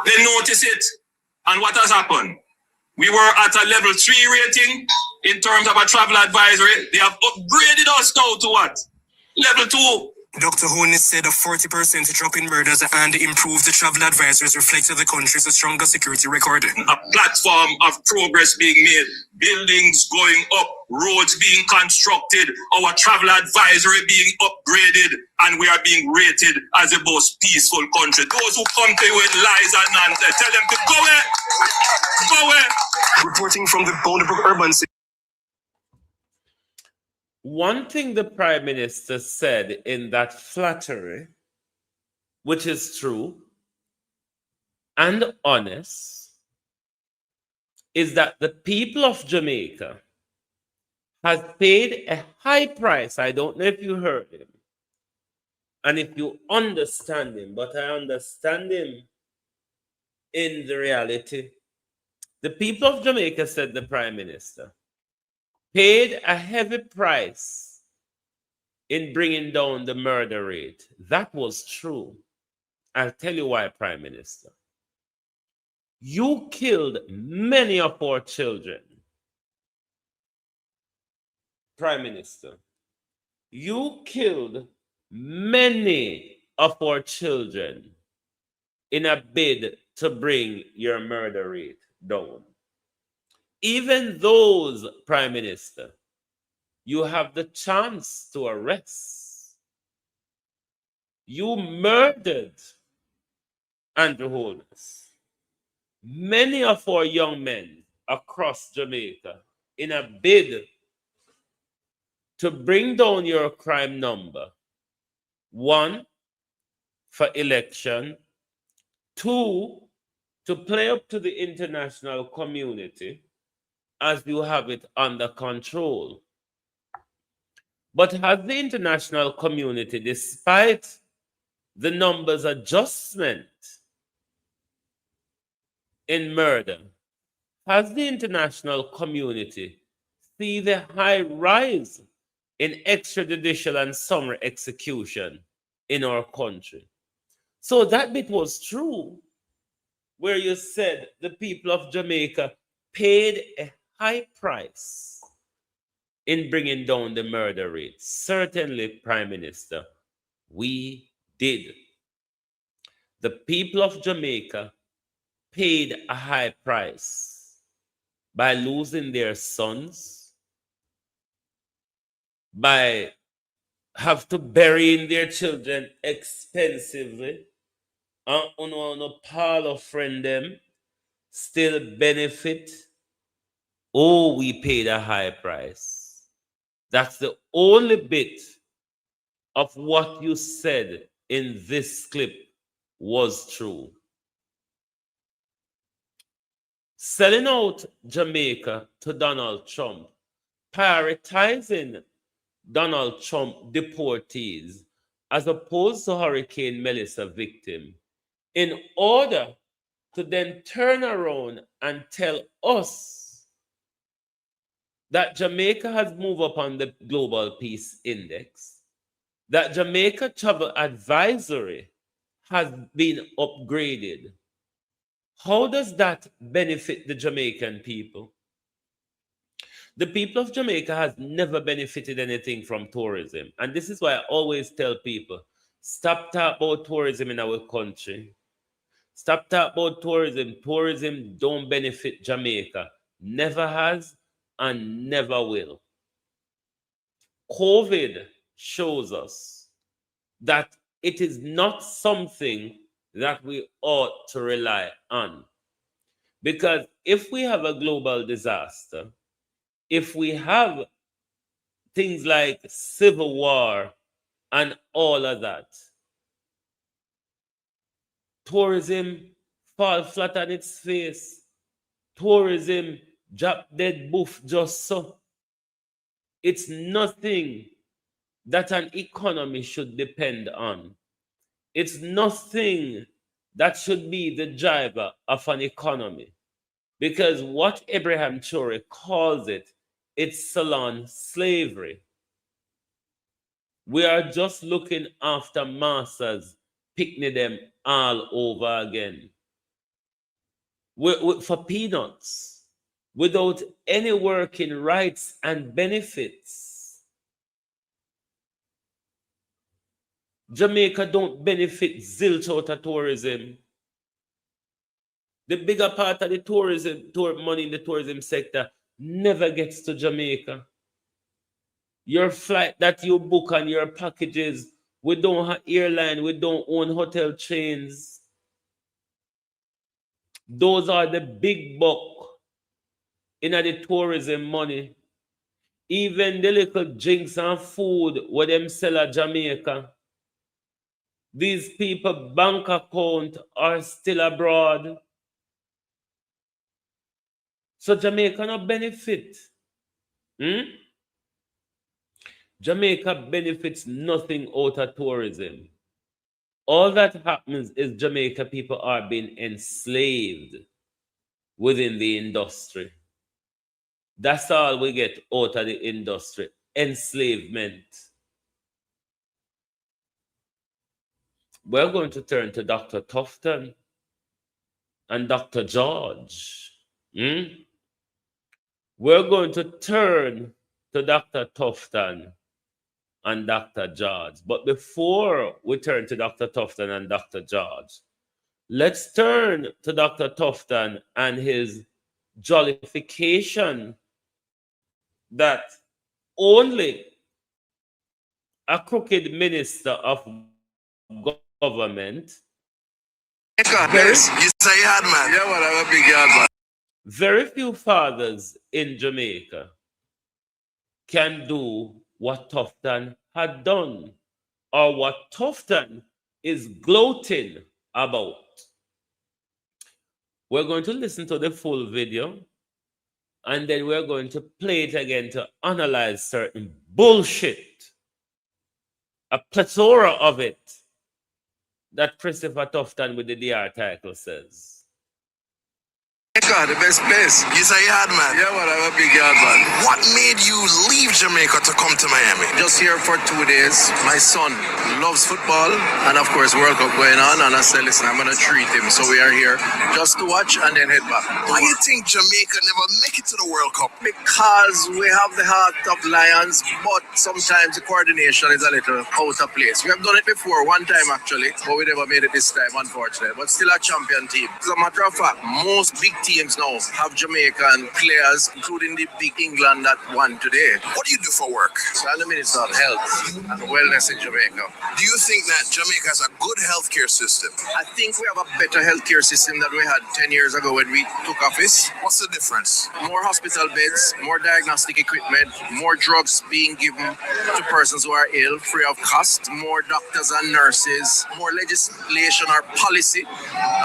they notice it, and what has happened? We were at a level 3 rating in terms of a travel advisory. They have upgraded us now to what? Level 2. Dr. Holness said a 40% drop in murders and improved the travel advisories reflected the country's stronger security record. A platform of progress being made, buildings going up, roads being constructed, our travel advisory being upgraded, and we are being rated as the most peaceful country. Those who come to you with lies and nonsense, tell them to go away. Go away. Reporting from the Boundary Urban Centre. One thing the Prime Minister said in that flattery, which is true and honest, is that the people of Jamaica has paid a high price. I don't know if you heard him and if you understand him, but I understand him in the reality. The people of Jamaica, said the Prime Minister, paid a heavy price in bringing down the murder rate. That was true. I'll tell you why, Prime Minister. You killed many of our children. Prime Minister, you killed many of our children in a bid to bring your murder rate down. Even those, Prime Minister, you have the chance to arrest. You murdered, Andrew Holness, many of our young men across Jamaica in a bid to bring down your crime number. One, for election. Two, to play up to the international community as you have it under control. But has the international community, despite the numbers adjustment in murder, has the international community see the high rise in extrajudicial and summary execution in our country? So that bit was true, where you said the people of Jamaica paid a high price in bringing down the murder rate. Certainly, Prime Minister, we did. The people of Jamaica paid a high price by losing their sons, by have to bury their children expensively, and on parlor friend them still benefit. Oh, we paid a high price. That's the only bit of what you said in this clip was true. Selling out Jamaica to Donald Trump, prioritizing Donald Trump deportees as opposed to Hurricane Melissa victim, in order to then turn around and tell us that Jamaica has moved up on the Global Peace Index, that Jamaica Travel Advisory has been upgraded. How does that benefit the Jamaican people? The people of Jamaica has never benefited anything from tourism. And this is why I always tell people, stop talking about tourism in our country. Stop talking about tourism. Tourism don't benefit Jamaica. Never has and never will. COVID shows us that it is not something that we ought to rely on. Because if we have a global disaster, if we have things like civil war and all of that, tourism fall flat on its face. Tourism drop dead boof just so. It's nothing that an economy should depend on. It's nothing that should be the driver of an economy. Because what Abraham Chore calls it, it's salon slavery. We are just looking after masters, picking them all over again. For peanuts, without any working rights and benefits. Jamaica don't benefit zilch out of tourism. The bigger part of the tourism money in the tourism sector never gets to Jamaica. Your flight that you book and your packages, we don't have airline, we don't own hotel chains. Those are the big buck in the tourism money. Even the little drinks and food where them sell at Jamaica, these people bank account are still abroad. So Jamaica no benefit. Jamaica benefits nothing out of tourism. All that happens is Jamaica people are being enslaved within the industry. That's all we get out of the industry, enslavement. we're going to turn to Dr. Tufton and Dr. George. We're going to turn to Dr. Tufton and Dr. George. But before we turn to Dr. Tufton and Dr. George, let's turn to Dr. Tufton and his jollification that only a crooked minister of government. Yes, you say hard man. Yeah, man, I'm a big yard man. Very few fathers in Jamaica can do what Tufton had done or what Tufton is gloating about. We're going to listen to the full video and then we're going to play it again to analyze certain bullshit, a plethora of it, that Christopher Tufton with the DR title says. Jamaica, the best place. You say hard man. Yeah, man, I'm a big yard man. What made you leave Jamaica to come to Miami? Just here for 2 days. My son loves football, and of course, World Cup going on. And I said, listen, I'm gonna treat him. So we are here just to watch and then head back. Why do you think Jamaica never make it to the World Cup? Because we have the heart of lions, but sometimes the coordination is a little out of place. We have done it before, one time actually, but we never made it this time, unfortunately. But still a champion team. As a matter of fact, most big teams now have Jamaican players, including the big England that won today. What do you do for work? So I'm the Minister of Health and Wellness in Jamaica. Do you think that Jamaica has a good healthcare system? I think we have a better healthcare system than we had 10 years ago when we took office. What's the difference? More hospital beds, more diagnostic equipment, more drugs being given to persons who are ill free of cost, more doctors and nurses, more legislation or policy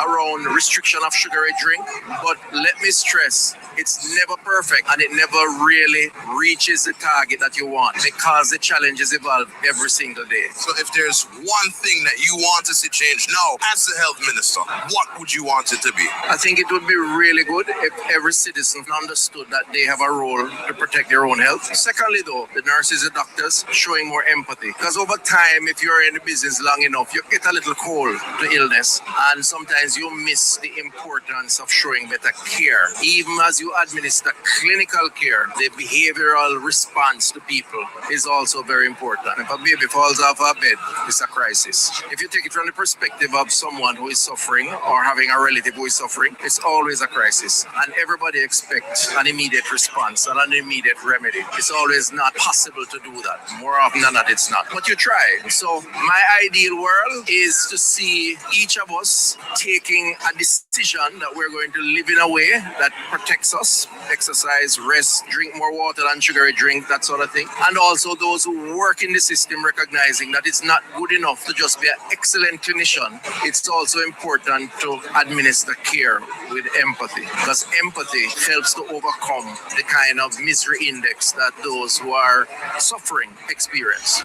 around restriction of sugary drink. But let me stress, it's never perfect and it never really reaches the target that you want because the challenges evolve every single day. So if there's one thing that you want to see change now as the health minister, what would you want it to be? I think it would be really good if every citizen understood that they have a role to protect their own health. Secondly though, the nurses and doctors showing more empathy because over time, if you're in the business long enough, you get a little cold to illness and sometimes you miss the importance of showing better care. Even as you administer clinical care, the behavioral response to people is also very important. If a baby falls off a bed, it's a crisis. If you take it from the perspective of someone who is suffering or having a relative who is suffering, it's always a crisis. And everybody expects an immediate response and an immediate remedy. It's always not possible to do that. More often than not, it's not. But you try. So my ideal world is to see each of us taking a decision that we're going to live in a way that protects us, exercise, rest, drink more water than sugary drink, that sort of thing. And also those who work in the system recognizing that it's not good enough to just be an excellent clinician. It's also important to administer care with empathy because empathy helps to overcome the kind of misery index that those who are suffering experience.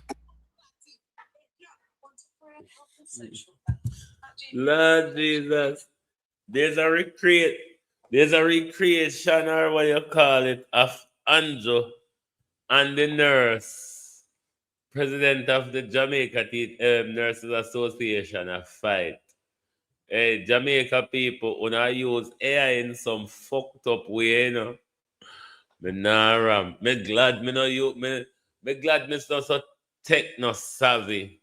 Lord Jesus, there's a recreation or what you call it of Andrew and the nurse, president of the Jamaica Nurses Association, a fight. Hey, Jamaica people, when I use AI in some fucked up way, you know. Me glad me no you me glad me not so techno savvy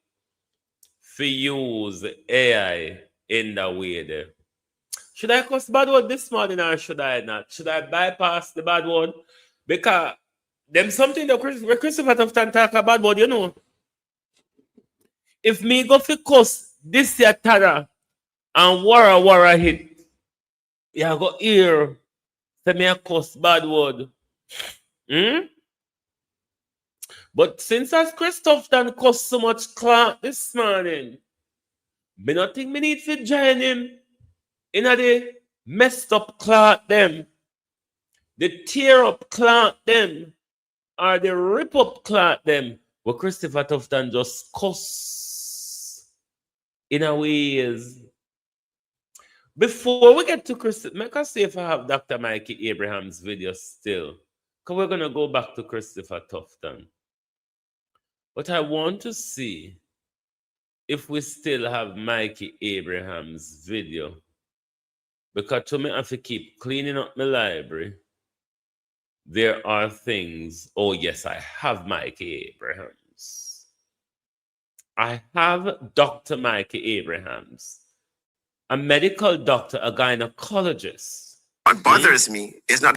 for use AI in that way there. Should I cuss bad word this morning or should I not? Should I bypass the bad word? Because them something that Christopher Tufton talk about word, you know. If me go for cuss this year Tara and wara hit, you go hear say me a cuss bad word. But since as Christopher cuss so much clout this morning, me not think me need to join him in the messed up clout them, the tear up clout them, or the rip up clout them, where Christopher Tufton just cuss in a ways. Before we get to Christopher, make us see if I have Dr. Mikey Abraham's video still. Because we're going to go back to Christopher Tufton. But I want to see if we still have Mikey Abraham's video, because to me, I have to keep cleaning up my library. There are things. Oh, yes, I have Mikey Abrahams. I have Dr. Mikey Abrahams, a medical doctor, a gynecologist. What bothers me is not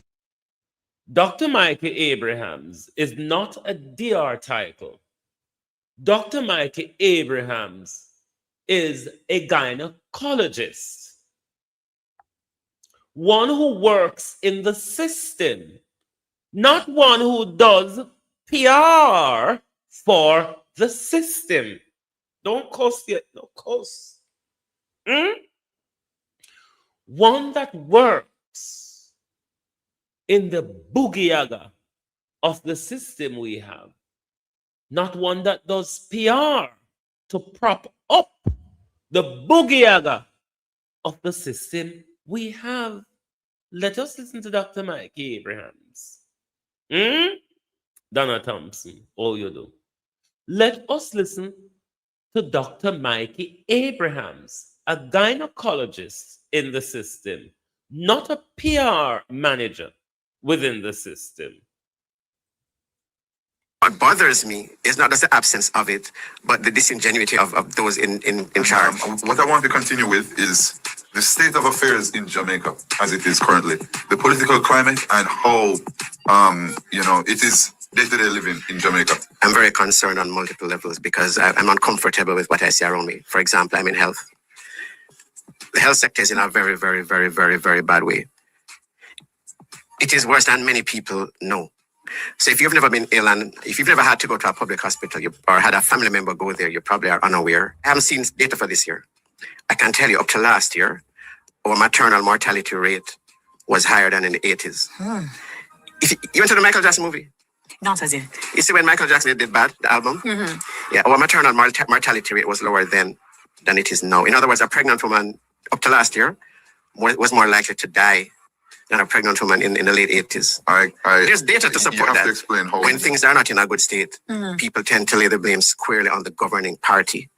Dr. Mikey Abrahams is not a DR title. Dr. Mikey Abrahams is a gynecologist, one who works in the system, not one who does PR for the system. Don't cuss yet, no cuss. One that works in the boogie-yaga of the system we have, not one that does PR to prop up the boogie-yaga of the system we have. Let us listen to Dr. Mikey Abrahams. Donna Thompson, all you do. Let us listen to Dr. Mikey Abrahams, a gynecologist in the system, not a PR manager within the system. what bothers me is not just the absence of it, but the disingenuity of those in charge. What I want to continue with is the state of affairs in Jamaica as it is currently, the political climate, and how it is day-to-day living in Jamaica. I'm very concerned on multiple levels because I'm uncomfortable with what I see around me. For example, I'm in health. The health sector is in a very, very, very, very, very bad way. It is worse than many people know. So if you've never been ill and if you've never had to go to a public hospital or had a family member go there, you probably are unaware. I haven't seen data for this year. I can tell you up to last year, our maternal mortality rate was higher than in the 80s. If you went to the Michael Jackson movie? Not as if. You see when Michael Jackson did Bad, the album? Yeah, our maternal mortality rate was lower then than it is now. In other words, a pregnant woman up to last year was more likely to die than a pregnant woman in the late 80s. There's data to support that. To explain how when things are not in a good state, people tend to lay the blame squarely on the governing party.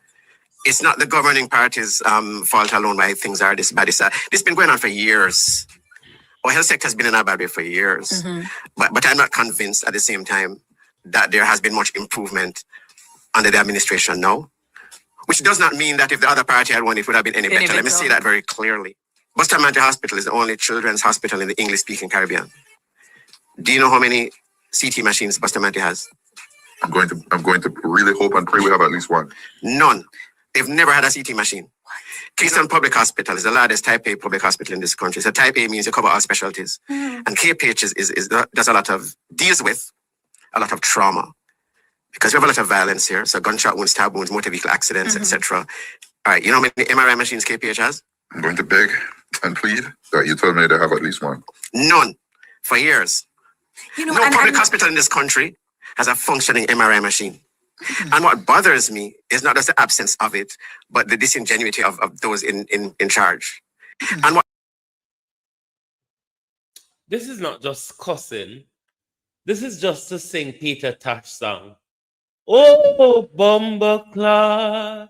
It's not the governing party's fault alone why things are this bad. This has been going on for years. Our health sector has been in a bad way for years. But I'm not convinced at the same time that there has been much improvement under the administration now. Which does not mean that if the other party had won, it would have been any better. Let me say that very clearly. Bustamante Hospital is the only children's hospital in the English-speaking Caribbean. Do you know how many CT machines Bustamante has? I'm going to really hope and pray we have at least one. None. They've never had a CT machine. Kingston Public Hospital is the largest Type A public hospital in this country. So Type A means you cover all specialties. And KPH deals with a lot of trauma. Because we have a lot of violence here. So gunshot wounds, stab wounds, motor vehicle accidents, etc. All right, you know how many MRI machines KPH has? I'm going to beg and plead that you told me they have at least one. None. For years. No public hospital in this country has a functioning MRI machine. And what bothers me is not just the absence of it, but the disingenuity of those in charge. And what This is not just cussing. This is just to sing Peter Tosh song. Oh, Bumbleclot.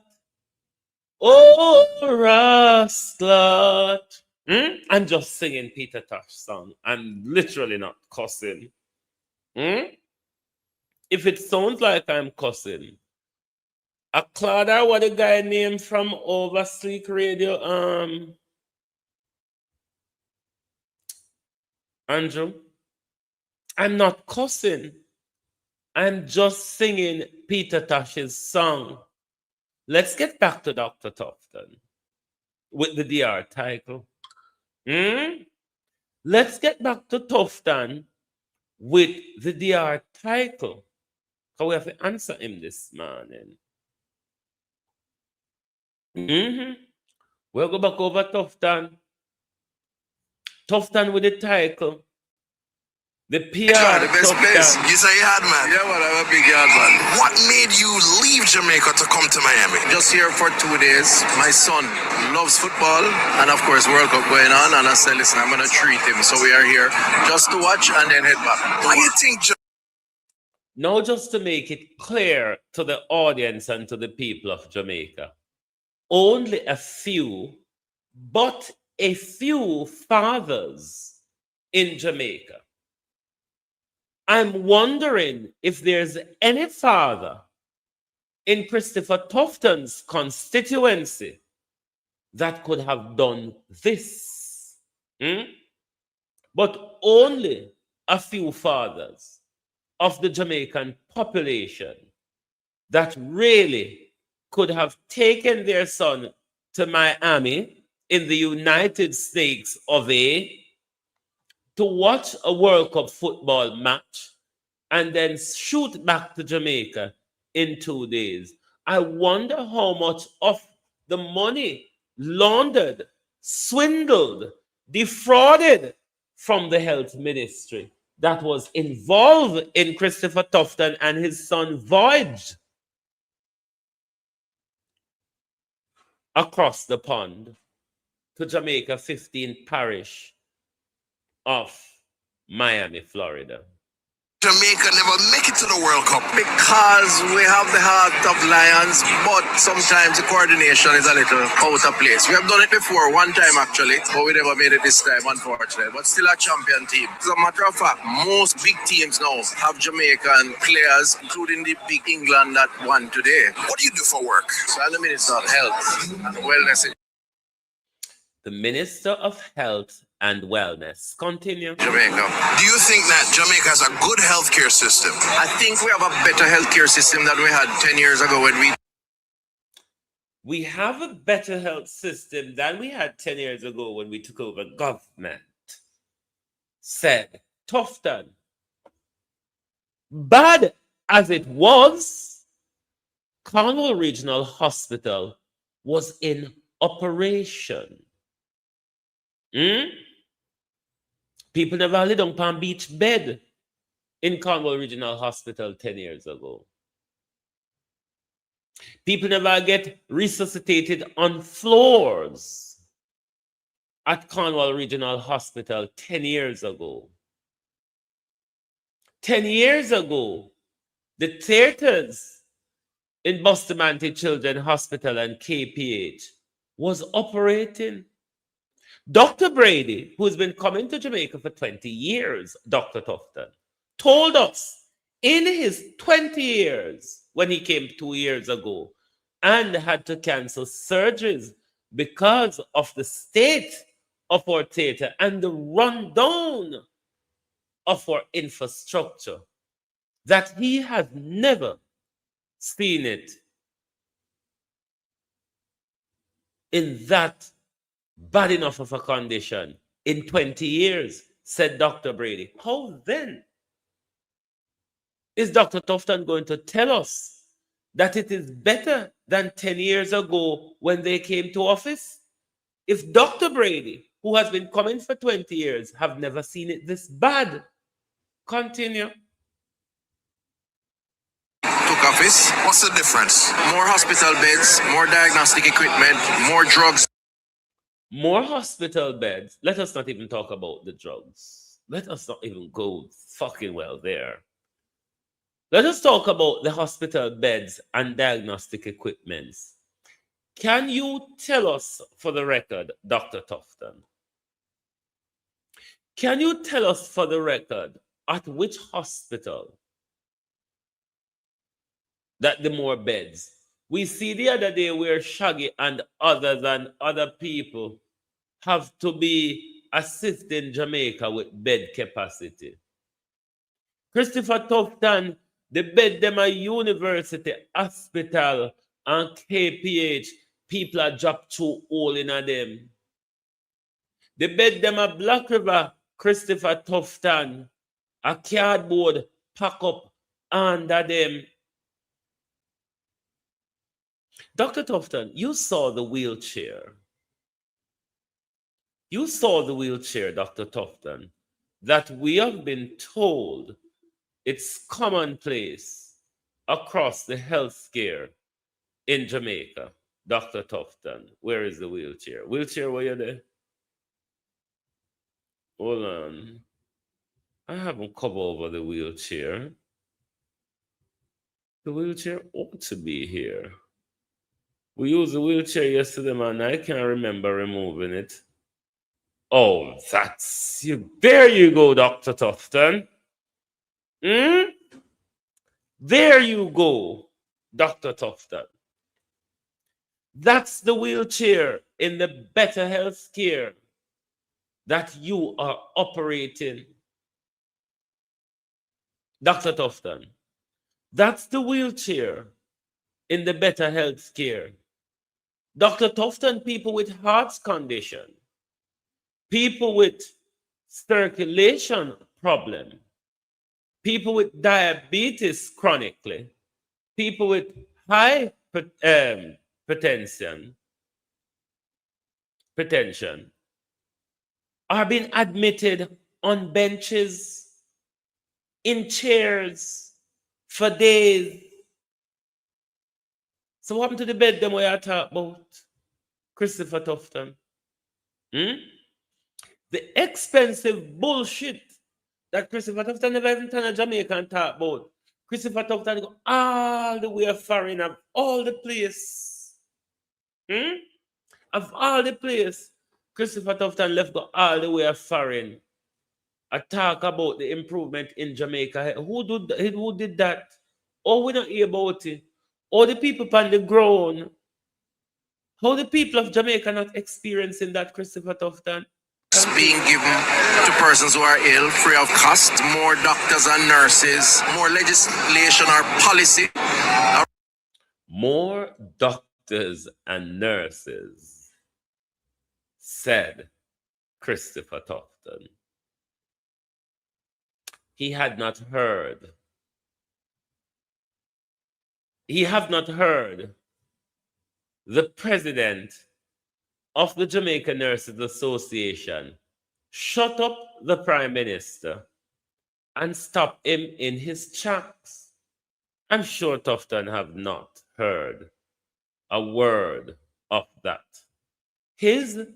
Oh, Rasclot. I'm just singing Peter Tosh song. I'm literally not cussing. If it sounds like I'm cussing, a Claudia, what a guy named from Oversleek Radio, Andrew, I'm not cussing. I'm just singing Peter Tosh's song. Let's get back to Dr. Tufton with the DR title. Let's get back to Tufton with the DR title. So we have to answer him this morning. We'll go back over Tufton. Tufton with the title. The PR. the best place. You say you had, man. Yeah, man, I'm a big yard, man. What made you leave Jamaica to come to Miami? Just here for 2 days. My son loves football, and of course, World Cup going on. And I said, listen, I'm gonna treat him. So we are here just to watch and then head back. Why do you think Now, just to make it clear to the audience and to the people of Jamaica, only a few, but a few fathers in Jamaica. I'm wondering if there's any father in Christopher Tufton's constituency that could have done this. But only a few fathers of the Jamaican population that really could have taken their son to Miami in the United States of A to watch a World Cup football match and then shoot back to Jamaica in 2 days. I wonder how much of the money laundered, swindled, defrauded from the health ministry that was involved in Christopher Tufton and his son voyage across the pond to Jamaica 15th parish of Miami, Florida. Jamaica never make it to the World Cup because we have the heart of lions, but sometimes the coordination is a little out of place. We have done it before, one time actually, but we never made it this time, unfortunately. But still a champion team. As a matter of fact, most big teams now have Jamaican players, including the big England that won today. What do you do for work? So I'm the Minister of Health and Wellness in The Minister of Health and Wellness. Continue. Jamaica. Do you think that Jamaica has a good healthcare system? I think we have a better healthcare system than we had 10 years ago when we have a better health system than we had 10 years ago when we took over government, said Tufton. Bad as it was, Cornwall Regional Hospital was in operation. People never laid on Palm Beach bed in Cornwall Regional Hospital 10 years ago. People never get resuscitated on floors at Cornwall Regional Hospital 10 years ago. 10 years ago, the theaters in Bustamante Children's Hospital and KPH was operating. Dr. Brady, who's been coming to Jamaica for 20 years, Dr. Tufton, told us in his 20 years when he came 2 years ago and had to cancel surgeries because of the state of our theater and the rundown of our infrastructure, that he has never seen it in that bad enough of a condition in 20 years, said Dr. Brady. How then is Dr. Tufton going to tell us that it is better than 10 years ago when they came to office? If Dr. Brady, who has been coming for 20 years, have never seen it this bad. Continue. took office. What's the difference? More hospital beds, more diagnostic equipment, more drugs. More hospital beds. Let us not even talk about the drugs. Let us not even go fucking well there. Let us talk about the hospital beds and diagnostic equipments. Can you tell us, for the record, Dr. Tufton, can you tell us for the record at which hospital that the more beds? We see the other day where Shaggy and others and other people have to be assisting Jamaica with bed capacity. Christopher Tufton, the bed them a university, hospital, and KPH, people are dropped through all in a them. The bed them a Black River, Christopher Tufton, a cardboard pack up under them. Dr. Tufton, you saw the wheelchair. You saw the wheelchair, Dr. Tufton, that we have been told it's commonplace across the healthcare in Jamaica. Dr. Tufton, where is the wheelchair? Wheelchair, where you there? Hold on. I haven't covered over the wheelchair. The wheelchair ought to be here. We used the wheelchair yesterday, man. I can't remember removing it. Oh, that's you. There you go, Dr. Tufton. There you go, Dr. Tufton. That's the wheelchair in the better health care that you are operating. Dr. Tufton, that's the wheelchair in the better health care. Dr. Tufton, people with heart condition, people with circulation problem, people with diabetes chronically, people with high hypertension are being admitted on benches, in chairs for days. So what happened to the bed them where I talk about? Christopher Tufton. The expensive bullshit that Christopher Tufton never even turned to Jamaica and talk about. Christopher Tufton go all the way foreign of all the place. Of all the place, Christopher Tufton left go all the way foreign. I talk about the improvement in Jamaica. Who did that? Oh, we don't hear about it. All the people on the ground. How the people of Jamaica not experiencing that, Christopher Tufton? Being given to persons who are ill free of cost, more doctors and nurses, more legislation or policy. More doctors and nurses, said Christopher Tufton. He had not heard. He have not heard the president of the Jamaica Nurses Association shut up the prime minister and stop him in his tracks. I'm sure Tufton have not heard a word of that. His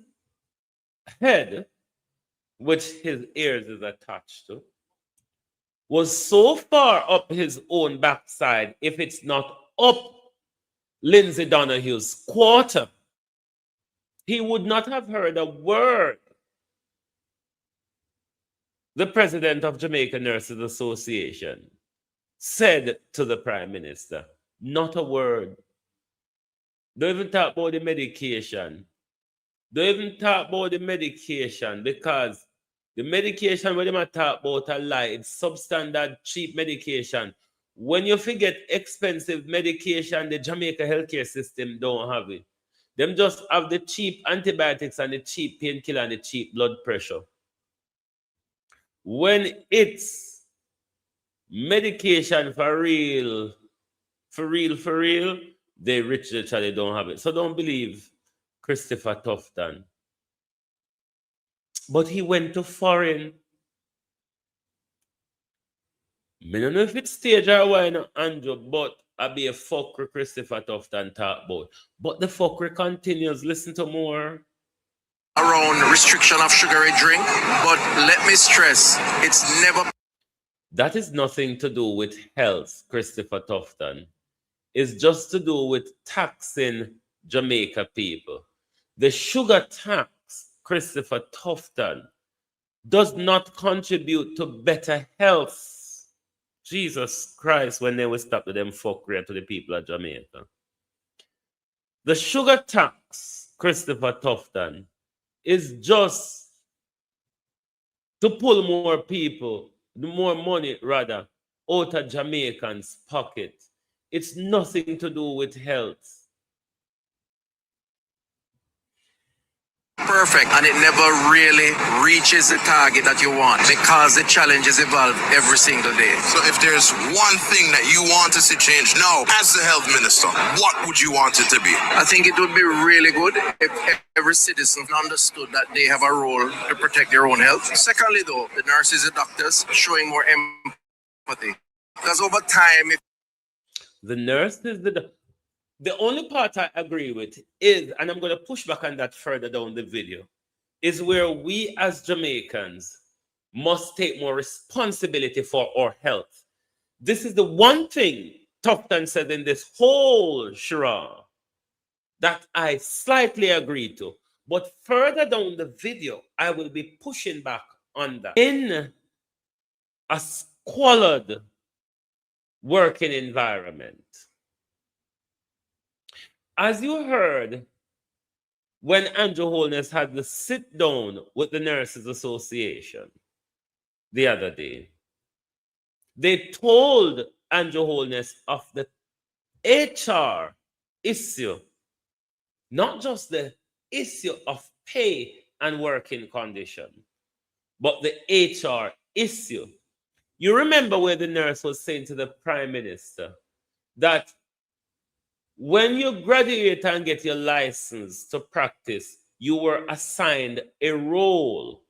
head, which his ears is attached to, was so far up his own backside, if it's not up Lindsay Donahue's quarter, he would not have heard a word the president of Jamaica Nurses Association said to the prime minister. Not a word. Don't even talk about the medication. Don't even talk about the medication, because the medication when they talk about a lie, it's substandard, cheap medication. When you forget expensive medication, the Jamaica healthcare system don't have it. Them just have the cheap antibiotics and the cheap painkiller and the cheap blood pressure. When it's medication for real, they literally don't have it. So don't believe Christopher Tufton. But he went to foreign. I don't know if it's stage or why not, Andrew, but I be a fuckery Christopher Tufton talk about. But the fuckery continues. Listen to more. Around restriction of sugary drink, but let me stress, it's never. That is nothing to do with health, Christopher Tufton. It's just to do with taxing Jamaica people. The sugar tax, Christopher Tufton, does not contribute to better health. Jesus Christ, when they will stop to them fuckery to the people of Jamaica. The sugar tax, Christopher Tufton, is just to pull more people, more money rather, out of Jamaicans' pocket. It's nothing to do with health. Perfect, and it never really reaches the target that you want because the challenges evolve every single day. So if there's one thing that you want to see change now as the health minister, what would you want it to be? I think it would be really good if every citizen understood that they have a role to protect their own health. Secondly, though, the nurses and doctors showing more empathy. Because over time, the nurses, the only part I agree with is, and I'm going to push back on that further down the video, is where we as Jamaicans must take more responsibility for our health. This is the one thing Tufton said in this whole shira that I slightly agree to. But further down the video, I will be pushing back on that. In a squalid working environment, as you heard when Andrew Holness had the sit down with the Nurses Association the other day, they told Andrew Holness of the HR issue, not just the issue of pay and working condition, but the HR issue. You remember where the nurse was saying to the Prime Minister that when you graduate and get your license to practice, you were assigned a role.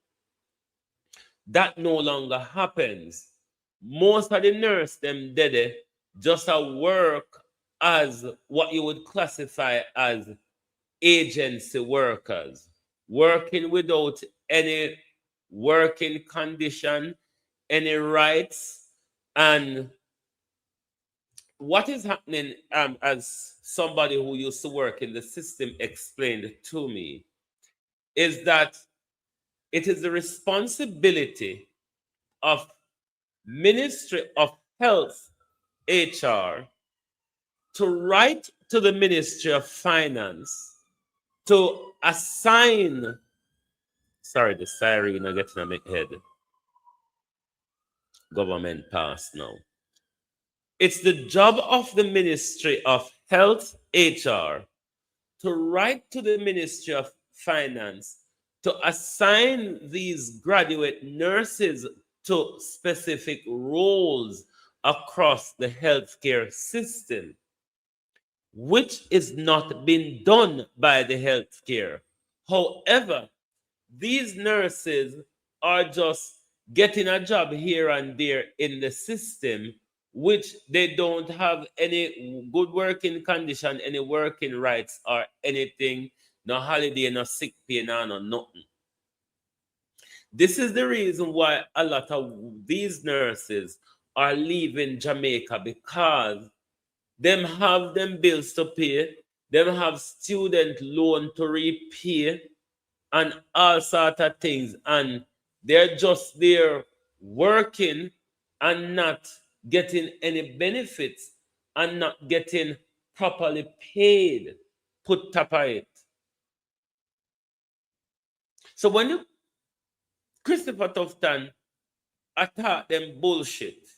That no longer happens. Most of the nurse them did it just a work as what you would classify as agency workers, working without any working condition, any rights. And what is happening, as somebody who used to work in the system explained to me, is that it is the responsibility of Ministry of Health, HR, to write to the Ministry of Finance to assign, sorry, the siren are getting on my head. Government passed now. It's the job of the Ministry of Health, HR, to write to the Ministry of Finance to assign these graduate nurses to specific roles across the healthcare system, which is not being done by the healthcare. However, these nurses are just getting a job here and there in the system, which they don't have any good working condition, any working rights or anything, no holiday, no sick pay, no nothing. This is the reason why a lot of these nurses are leaving Jamaica, because them have them bills to pay, them have student loan to repay, and all sort of things, and they're just there working and not getting any benefits and not getting properly paid, put top of it. So when you Christopher Tufton attack them bullshit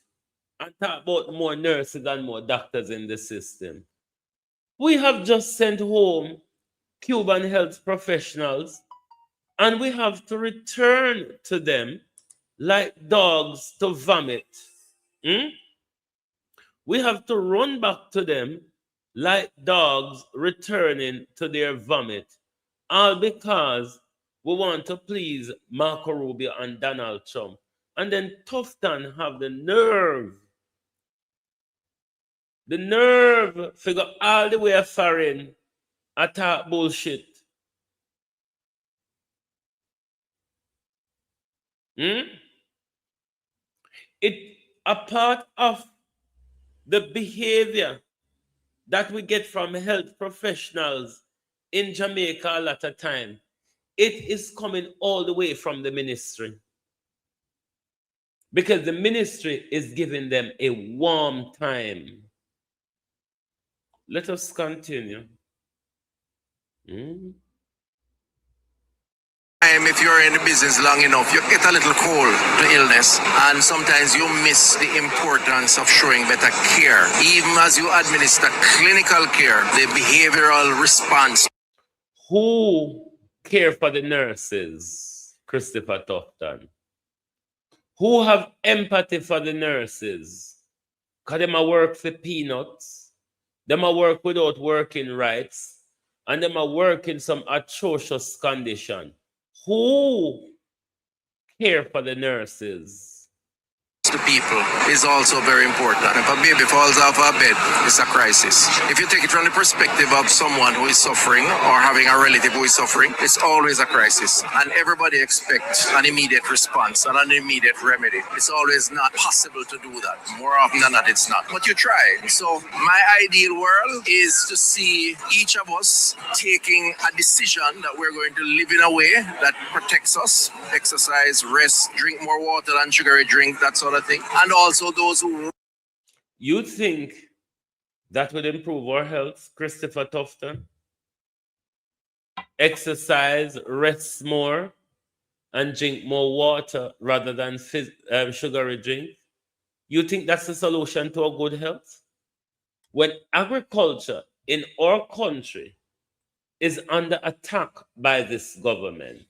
and talk about more nurses and more doctors in the system, we have just sent home Cuban health professionals, and we have to return to them like dogs to vomit. We have to run back to them like dogs returning to their vomit, all because we want to please Marco Rubio and Donald Trump. And then Tufton have the nerve figure all the way foreign, attack bullshit. It a part of the behavior that we get from health professionals in Jamaica a lot of time. It is coming all the way from the ministry, because the ministry is giving them a warm time. Let us continue. If you're in the business long enough, you get a little cold to illness, and sometimes you miss the importance of showing better care. Even as you administer clinical care, the behavioral response. Who care for the nurses, Christopher Tufton? Who have empathy for the nurses? Because them a work for peanuts, them a work without working rights, and them a work in some atrocious condition. Who care for the nurses? to people is also very important. If a baby falls off a bed, it's a crisis. If you take it from the perspective of someone who is suffering or having a relative who is suffering, it's always a crisis. And everybody expects an immediate response and an immediate remedy. It's always not possible to do that. More often than not, it's not. But you try. So my ideal world is to see each of us taking a decision that we're going to live in a way that protects us, exercise, rest, drink more water than sugary drink, that sort of thing. And also those who... You think that would improve our health, Christopher Tufton? Exercise, rest more, and drink more water rather than sugary drink? You think that's the solution to a good health? When agriculture in our country is under attack by this government,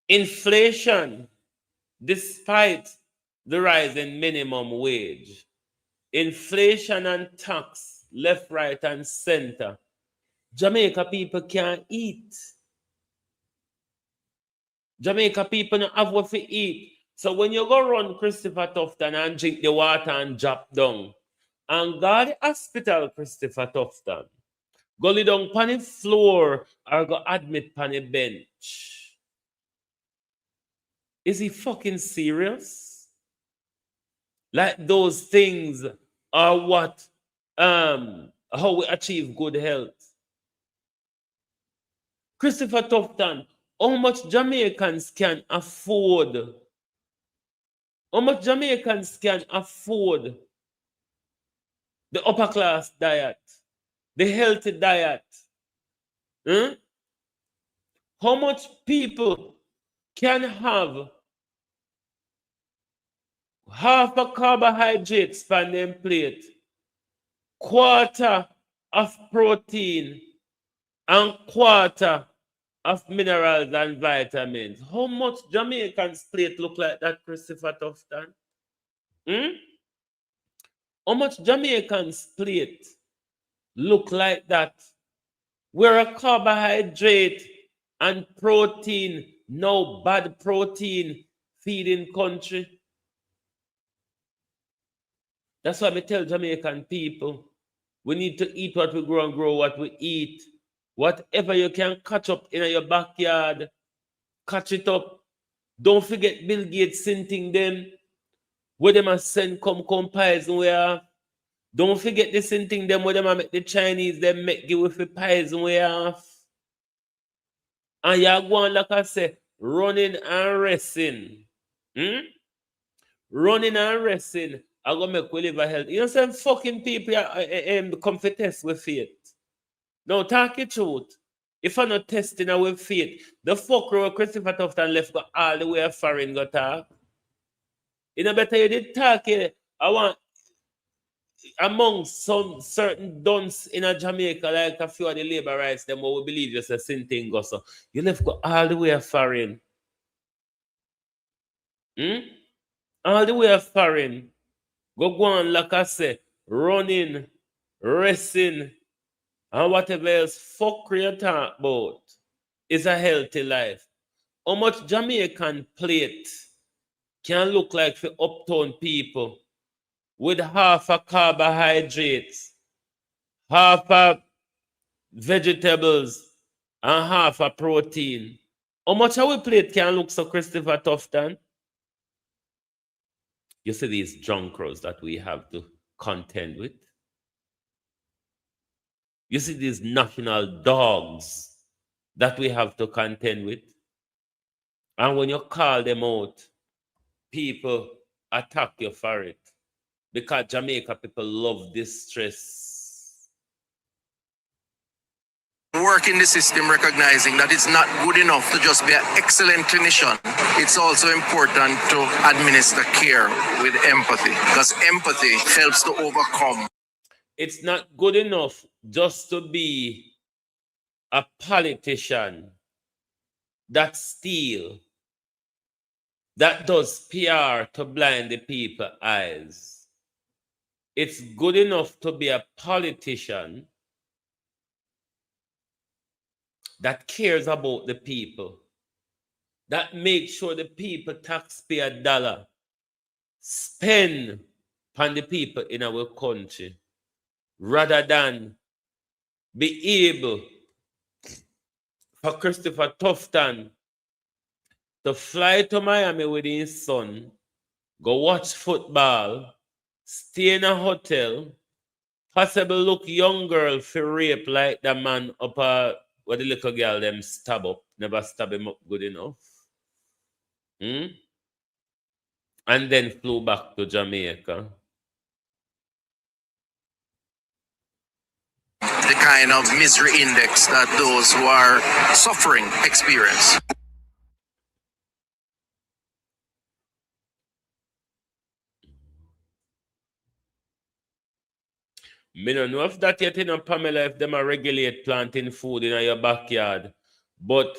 inflation, despite the rise in minimum wage, inflation and tax, left, right, and center, Jamaica people can't eat. Jamaica people don't have what to eat. So when you go run Christopher Tufton and drink the water and drop down, and go to the hospital, Christopher Tufton, go lay down on the floor or go admit on the bench. Is he fucking serious? Like those things are what, how we achieve good health. Christopher Tufton, how much Jamaicans can afford? How much Jamaicans can afford the upper class diet, the healthy diet? How much people can have half a carbohydrates on them plate, quarter of protein, and quarter of minerals and vitamins? How much Jamaicans plate look like that, Christopher Tufton? How much Jamaicans plate look like that? We're a carbohydrate and protein, no bad protein feeding country. That's why I tell Jamaican people, we need to eat what we grow and grow what we eat. Whatever you can catch up in your backyard, catch it up. Don't forget Bill Gates sending them, where them a send come pies and we have. Don't forget the same thing them where them a make the Chinese them make give with the pies and we have. And you go on, like I say, running and resting. Running and resting are gonna make we live a health. You know some fucking people come for test with faith. Now talk it truth. If I'm not testing with faith, the fuck where Christopher Tufton left go all the way foreign go talk. You know better you did talk here. I want among some certain dunce in a Jamaica, like a few of the labor rights, them will believe just a same thing go so. You left go all the way foreign. All the way foreign. Go on, like I say, running, resting, and whatever else fuck you talk about is a healthy life. How much Jamaican plate can look like for uptown people with half a carbohydrates, half a vegetables, and half a protein? How much our plate can look so, Christopher Tufton? You see these drunkers that we have to contend with. You see these national dogs that we have to contend with. And when you call them out, people attack you for it. Because Jamaica people love distress. Work in the system recognizing that it's not good enough to just be an excellent clinician. It's also important to administer care with empathy, because empathy helps to overcome. It's not good enough just to be a politician that steals, that does PR to blind the people's eyes. It's good enough to be a politician that cares about the people, that make sure the people taxpayer dollar spend upon the people in our country rather than be able for Christopher Tufton to fly to Miami with his son, go watch football, stay in a hotel, possibly look young girl for rape like the man up where the little girl them stab up, never stab him up good enough. And then flew back to Jamaica. The kind of misery index that those who are suffering experience. Me don't know if that yet, Pamela, if them are regulate planting food in your backyard. But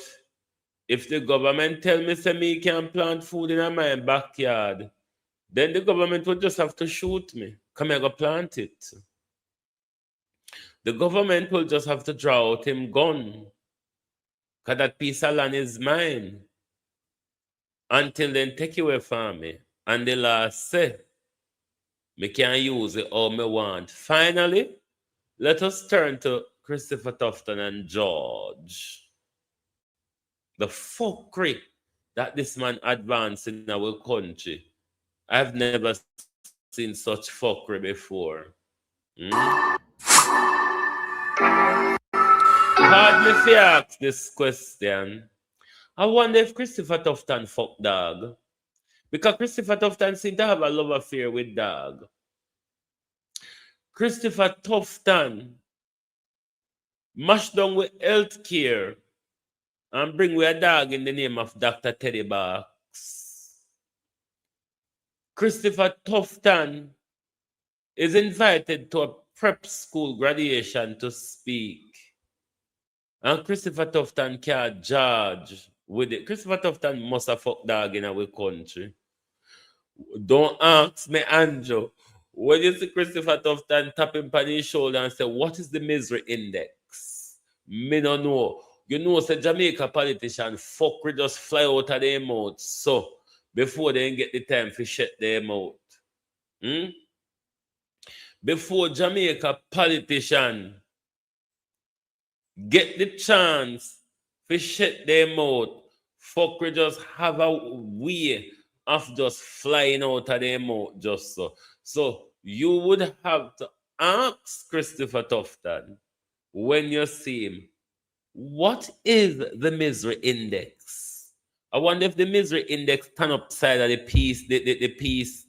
if the government tell me say me can plant food in my backyard, then the government will just have to shoot me. Come here, go plant it. The government will just have to draw out him gun. Because that piece of land is mine. Until then take it away from me. And the law say, me can use it all me want. Finally, let us turn to Christopher Tufton and George. The fuckery that this man advanced in our country. I've never seen such fuckery before. Pardon me if you ask this question. I wonder if Christopher Tufton fuck dog. Because Christopher Tufton seemed to have a love affair with dog. Christopher Tufton mash down with healthcare and bring with a dog in the name of Dr. Teddy Box. Christopher Tufton is invited to a prep school graduation to speak. And Christopher Tufton can't judge with it. Christopher Tufton must have fucked dog in our country. Don't ask me, Andrew. When you see Christopher Tufton tap him on his shoulder and say, what is the misery index? Me don't know. You know, say Jamaica politician fuck we just fly out of their mouth. So, before they get the time to shut their mouth. Before Jamaica politician get the chance to shut their mouth, fuck we just have a way of just flying out of their mouth just so. So you would have to ask Christopher Tufton when you see him, what is the misery index? I wonder if the misery index turn upside of the peace,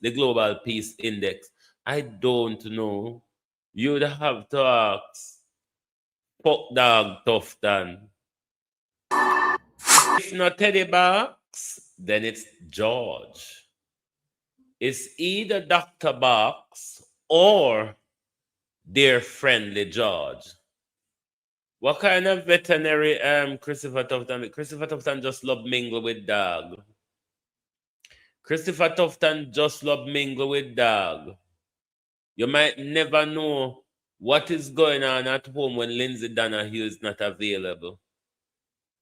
the global peace index. I don't know. You'd have to ask fuck dog Tufton. If not Teddy Box, then it's George. It's either Dr. Box or dear friendly George. What kind of veterinary Christopher Tufton? Christopher Tufton just love mingle with dog. Christopher Tufton just love mingle with dog. You might never know what is going on at home when Lindsay Donahue is not available.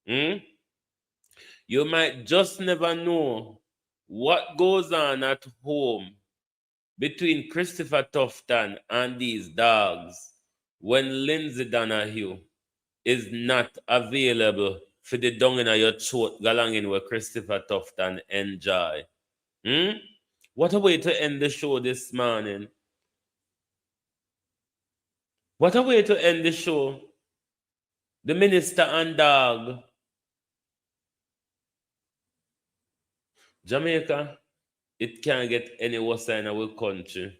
You might just never know what goes on at home between Christopher Tufton and these dogs when Lindsay Donahue is not available for the dung in your throat galanging where Christopher Tufton enjoy. What a way to end the show this morning. What a way to end the show. The minister and dog. Jamaica, it can't get any worse in our country.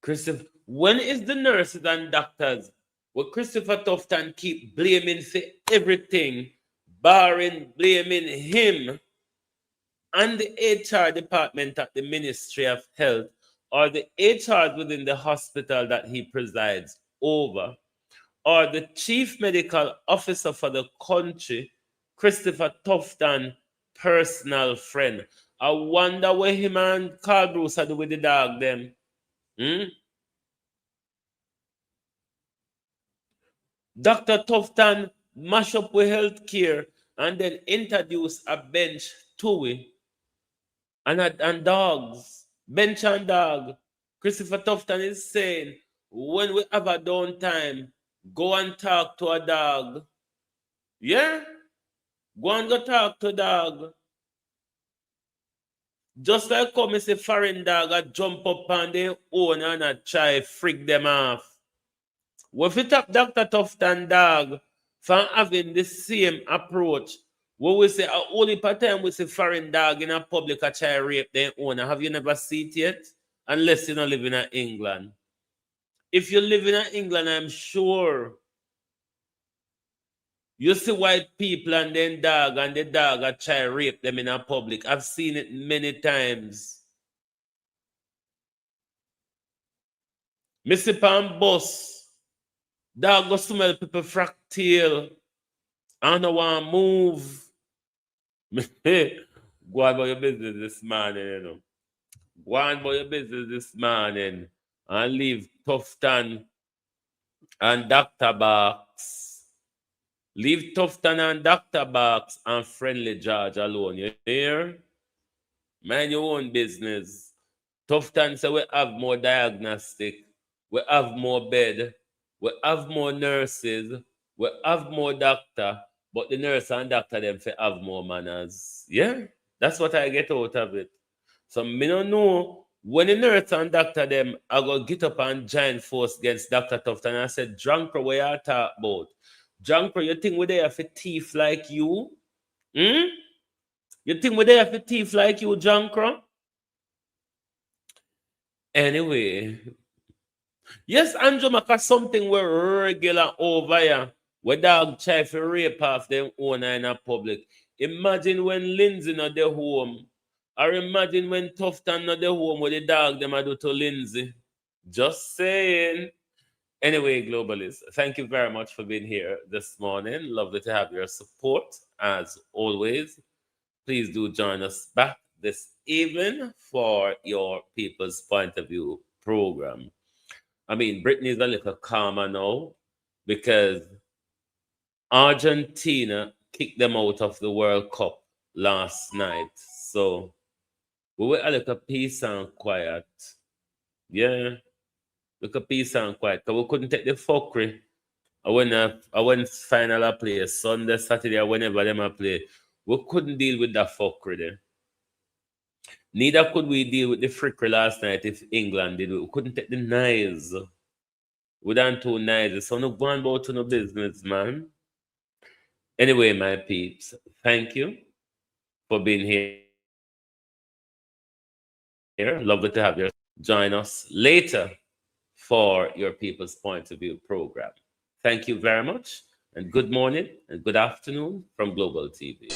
Christopher, when is the nurses and doctors where Christopher Tufton keep blaming for everything, barring blaming him and the HR department at the Ministry of Health or the HR within the hospital that he presides over, or the chief medical officer for the country, Christopher Tufton, personal friend. I wonder what him and Carl Bruce are doing with the dog them. Dr. Tufton mash up with healthcare and then introduce a bench to it and dogs. Bench and dog. Christopher Tufton is saying, when we have a downtime, go and talk to a dog. Yeah? Go and go talk to a dog. Just like come say foreign dog a jump up on their own and a try freak them off. If you tap Dr. Tufton dog from having the same approach, what we say, only part time we say foreign dog in a public a try rape their owner. Have you never seen it yet? Unless you don't live in England. If you live in England, I'm sure you see white people and then dog and the dog a try rape them in a public. I've seen it many times. Missy Pan bus. Dog go smell people frack tail. I don't want to move. Go on about your business this morning, you know. Go on about your business this morning and leave Tufton and Dr. Box. Leave Tufton and Dr. Box and Friendly George alone. You hear? Mind your own business. Tufton say we have more diagnostic. We have more bed. We have more nurses. We have more doctor. But the nurse and doctor them have more manners. Yeah? That's what I get out of it. So me don't know when the nurse and doctor them I go get up and join force against Dr. Tufton. I said, Drunker, what you talk about? Drunker, you think we're there for thief like you? You think we're there for thief like you, Drunker? Anyway. Yes, Andromaka, something we're regular over here. Where dog try to rape off them owner in a public. Imagine when Lindsay not the home. Or imagine when Tufton not the home where the dog them do to Lindsay. Just saying. Anyway, globalists, thank you very much for being here this morning. Lovely to have your support as always. Please do join us back this evening for your People's Point of View program. I mean, Brittany's a little calmer now because Argentina kicked them out of the World Cup last night. So we were a little peace and quiet. Yeah, little peace and quiet. Because we couldn't take the fuckery. I went final play Sunday, Saturday, or whenever them play. We couldn't deal with that fuckery there. Neither could we deal with the frickery last night if England did. We couldn't take the knives. We done too knives. So no go on about to no business, man. Anyway, my peeps, thank you for being here. Lovely to have you join us later for your People's Point of View program. Thank you very much, and good morning and good afternoon from Global TV.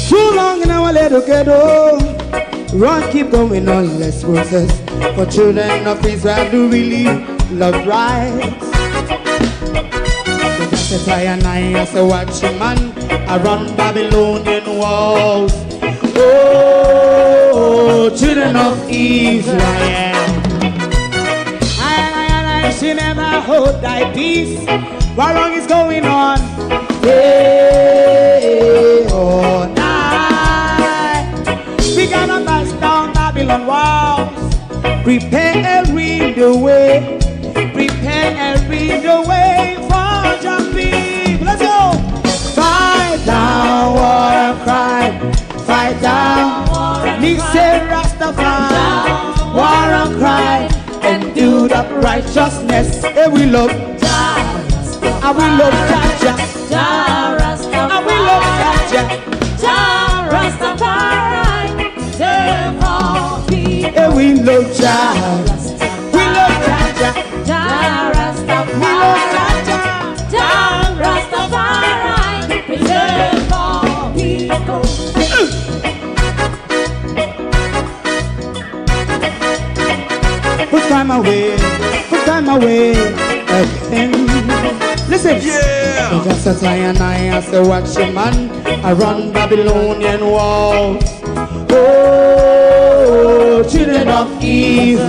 Too long in our little ghetto. Run, keep going on, let's process. For children of Israel do really love rights. So that's a tie and I as a watching man around Babylonian walls. Oh, children of Israel. I should never hold thy peace. What wrong is going on? Hey, oh, night. We gotta bust down Babylon walls. Prepare and read the way. Prepare and read the way for your people. Let's go. Fight down war and crime. Fight down. Listen, Rastafari. War and crime. And do the righteousness. And we love Jah. And we love Jah. Jah Rastafari. And we love Jah. Jah Rastafari. And we love Jah. We love Jah. Jah Rastafari. We love Jah. Jah Rastafari. We live for people. Put time away. Put time away again. Listen. Yeah. So just as I and I as a watching man around Babylonian walls. Oh, oh children of Israel.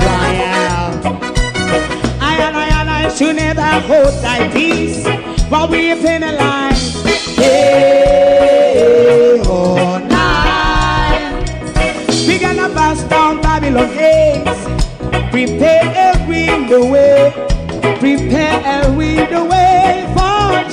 I should never hold thy peace, for we penalize day or night. We gonna bust down Babylon gates, prepare the way, prepare the way for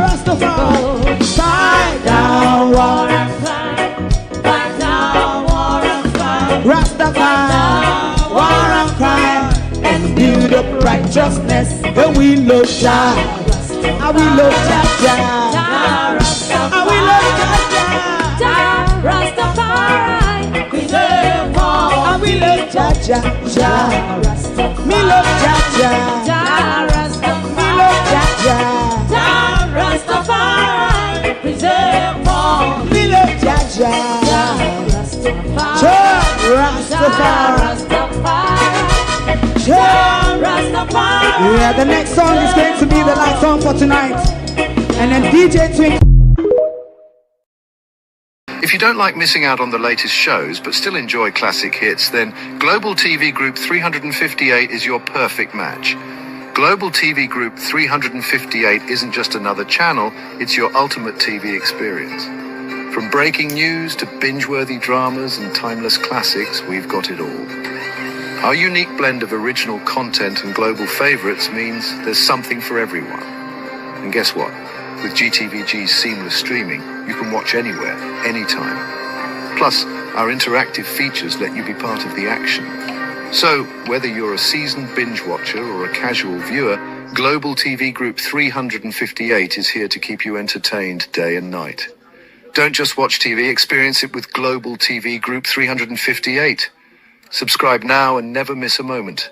Rastafari. Fight down war and fight, fight down war and fight, Rastafari, war and crime, and build up righteousness. And we love Jah, and we love Jah, and we love Jah, Rastafari, preserve all, and we love Jah, me love Jah, me love Jah, Rastafari, preserve all, me love Jah, Rastafari. Yeah, the next song is going to be the last song for tonight, and then DJ Twink. If you don't like missing out on the latest shows but still enjoy classic hits, then Global TV Group 358 is your perfect match. Global TV Group 358 isn't just another channel, it's your ultimate TV experience. From breaking news to binge-worthy dramas and timeless classics, we've got it all. Our unique blend of original content and global favorites means there's something for everyone. And guess what? With GTVG's seamless streaming, you can watch anywhere, anytime. Plus, our interactive features let you be part of the action. So, whether you're a seasoned binge watcher or a casual viewer, Global TV Group 358 is here to keep you entertained day and night. Don't just watch TV, experience it with Global TV Group 358. Subscribe now and never miss a moment.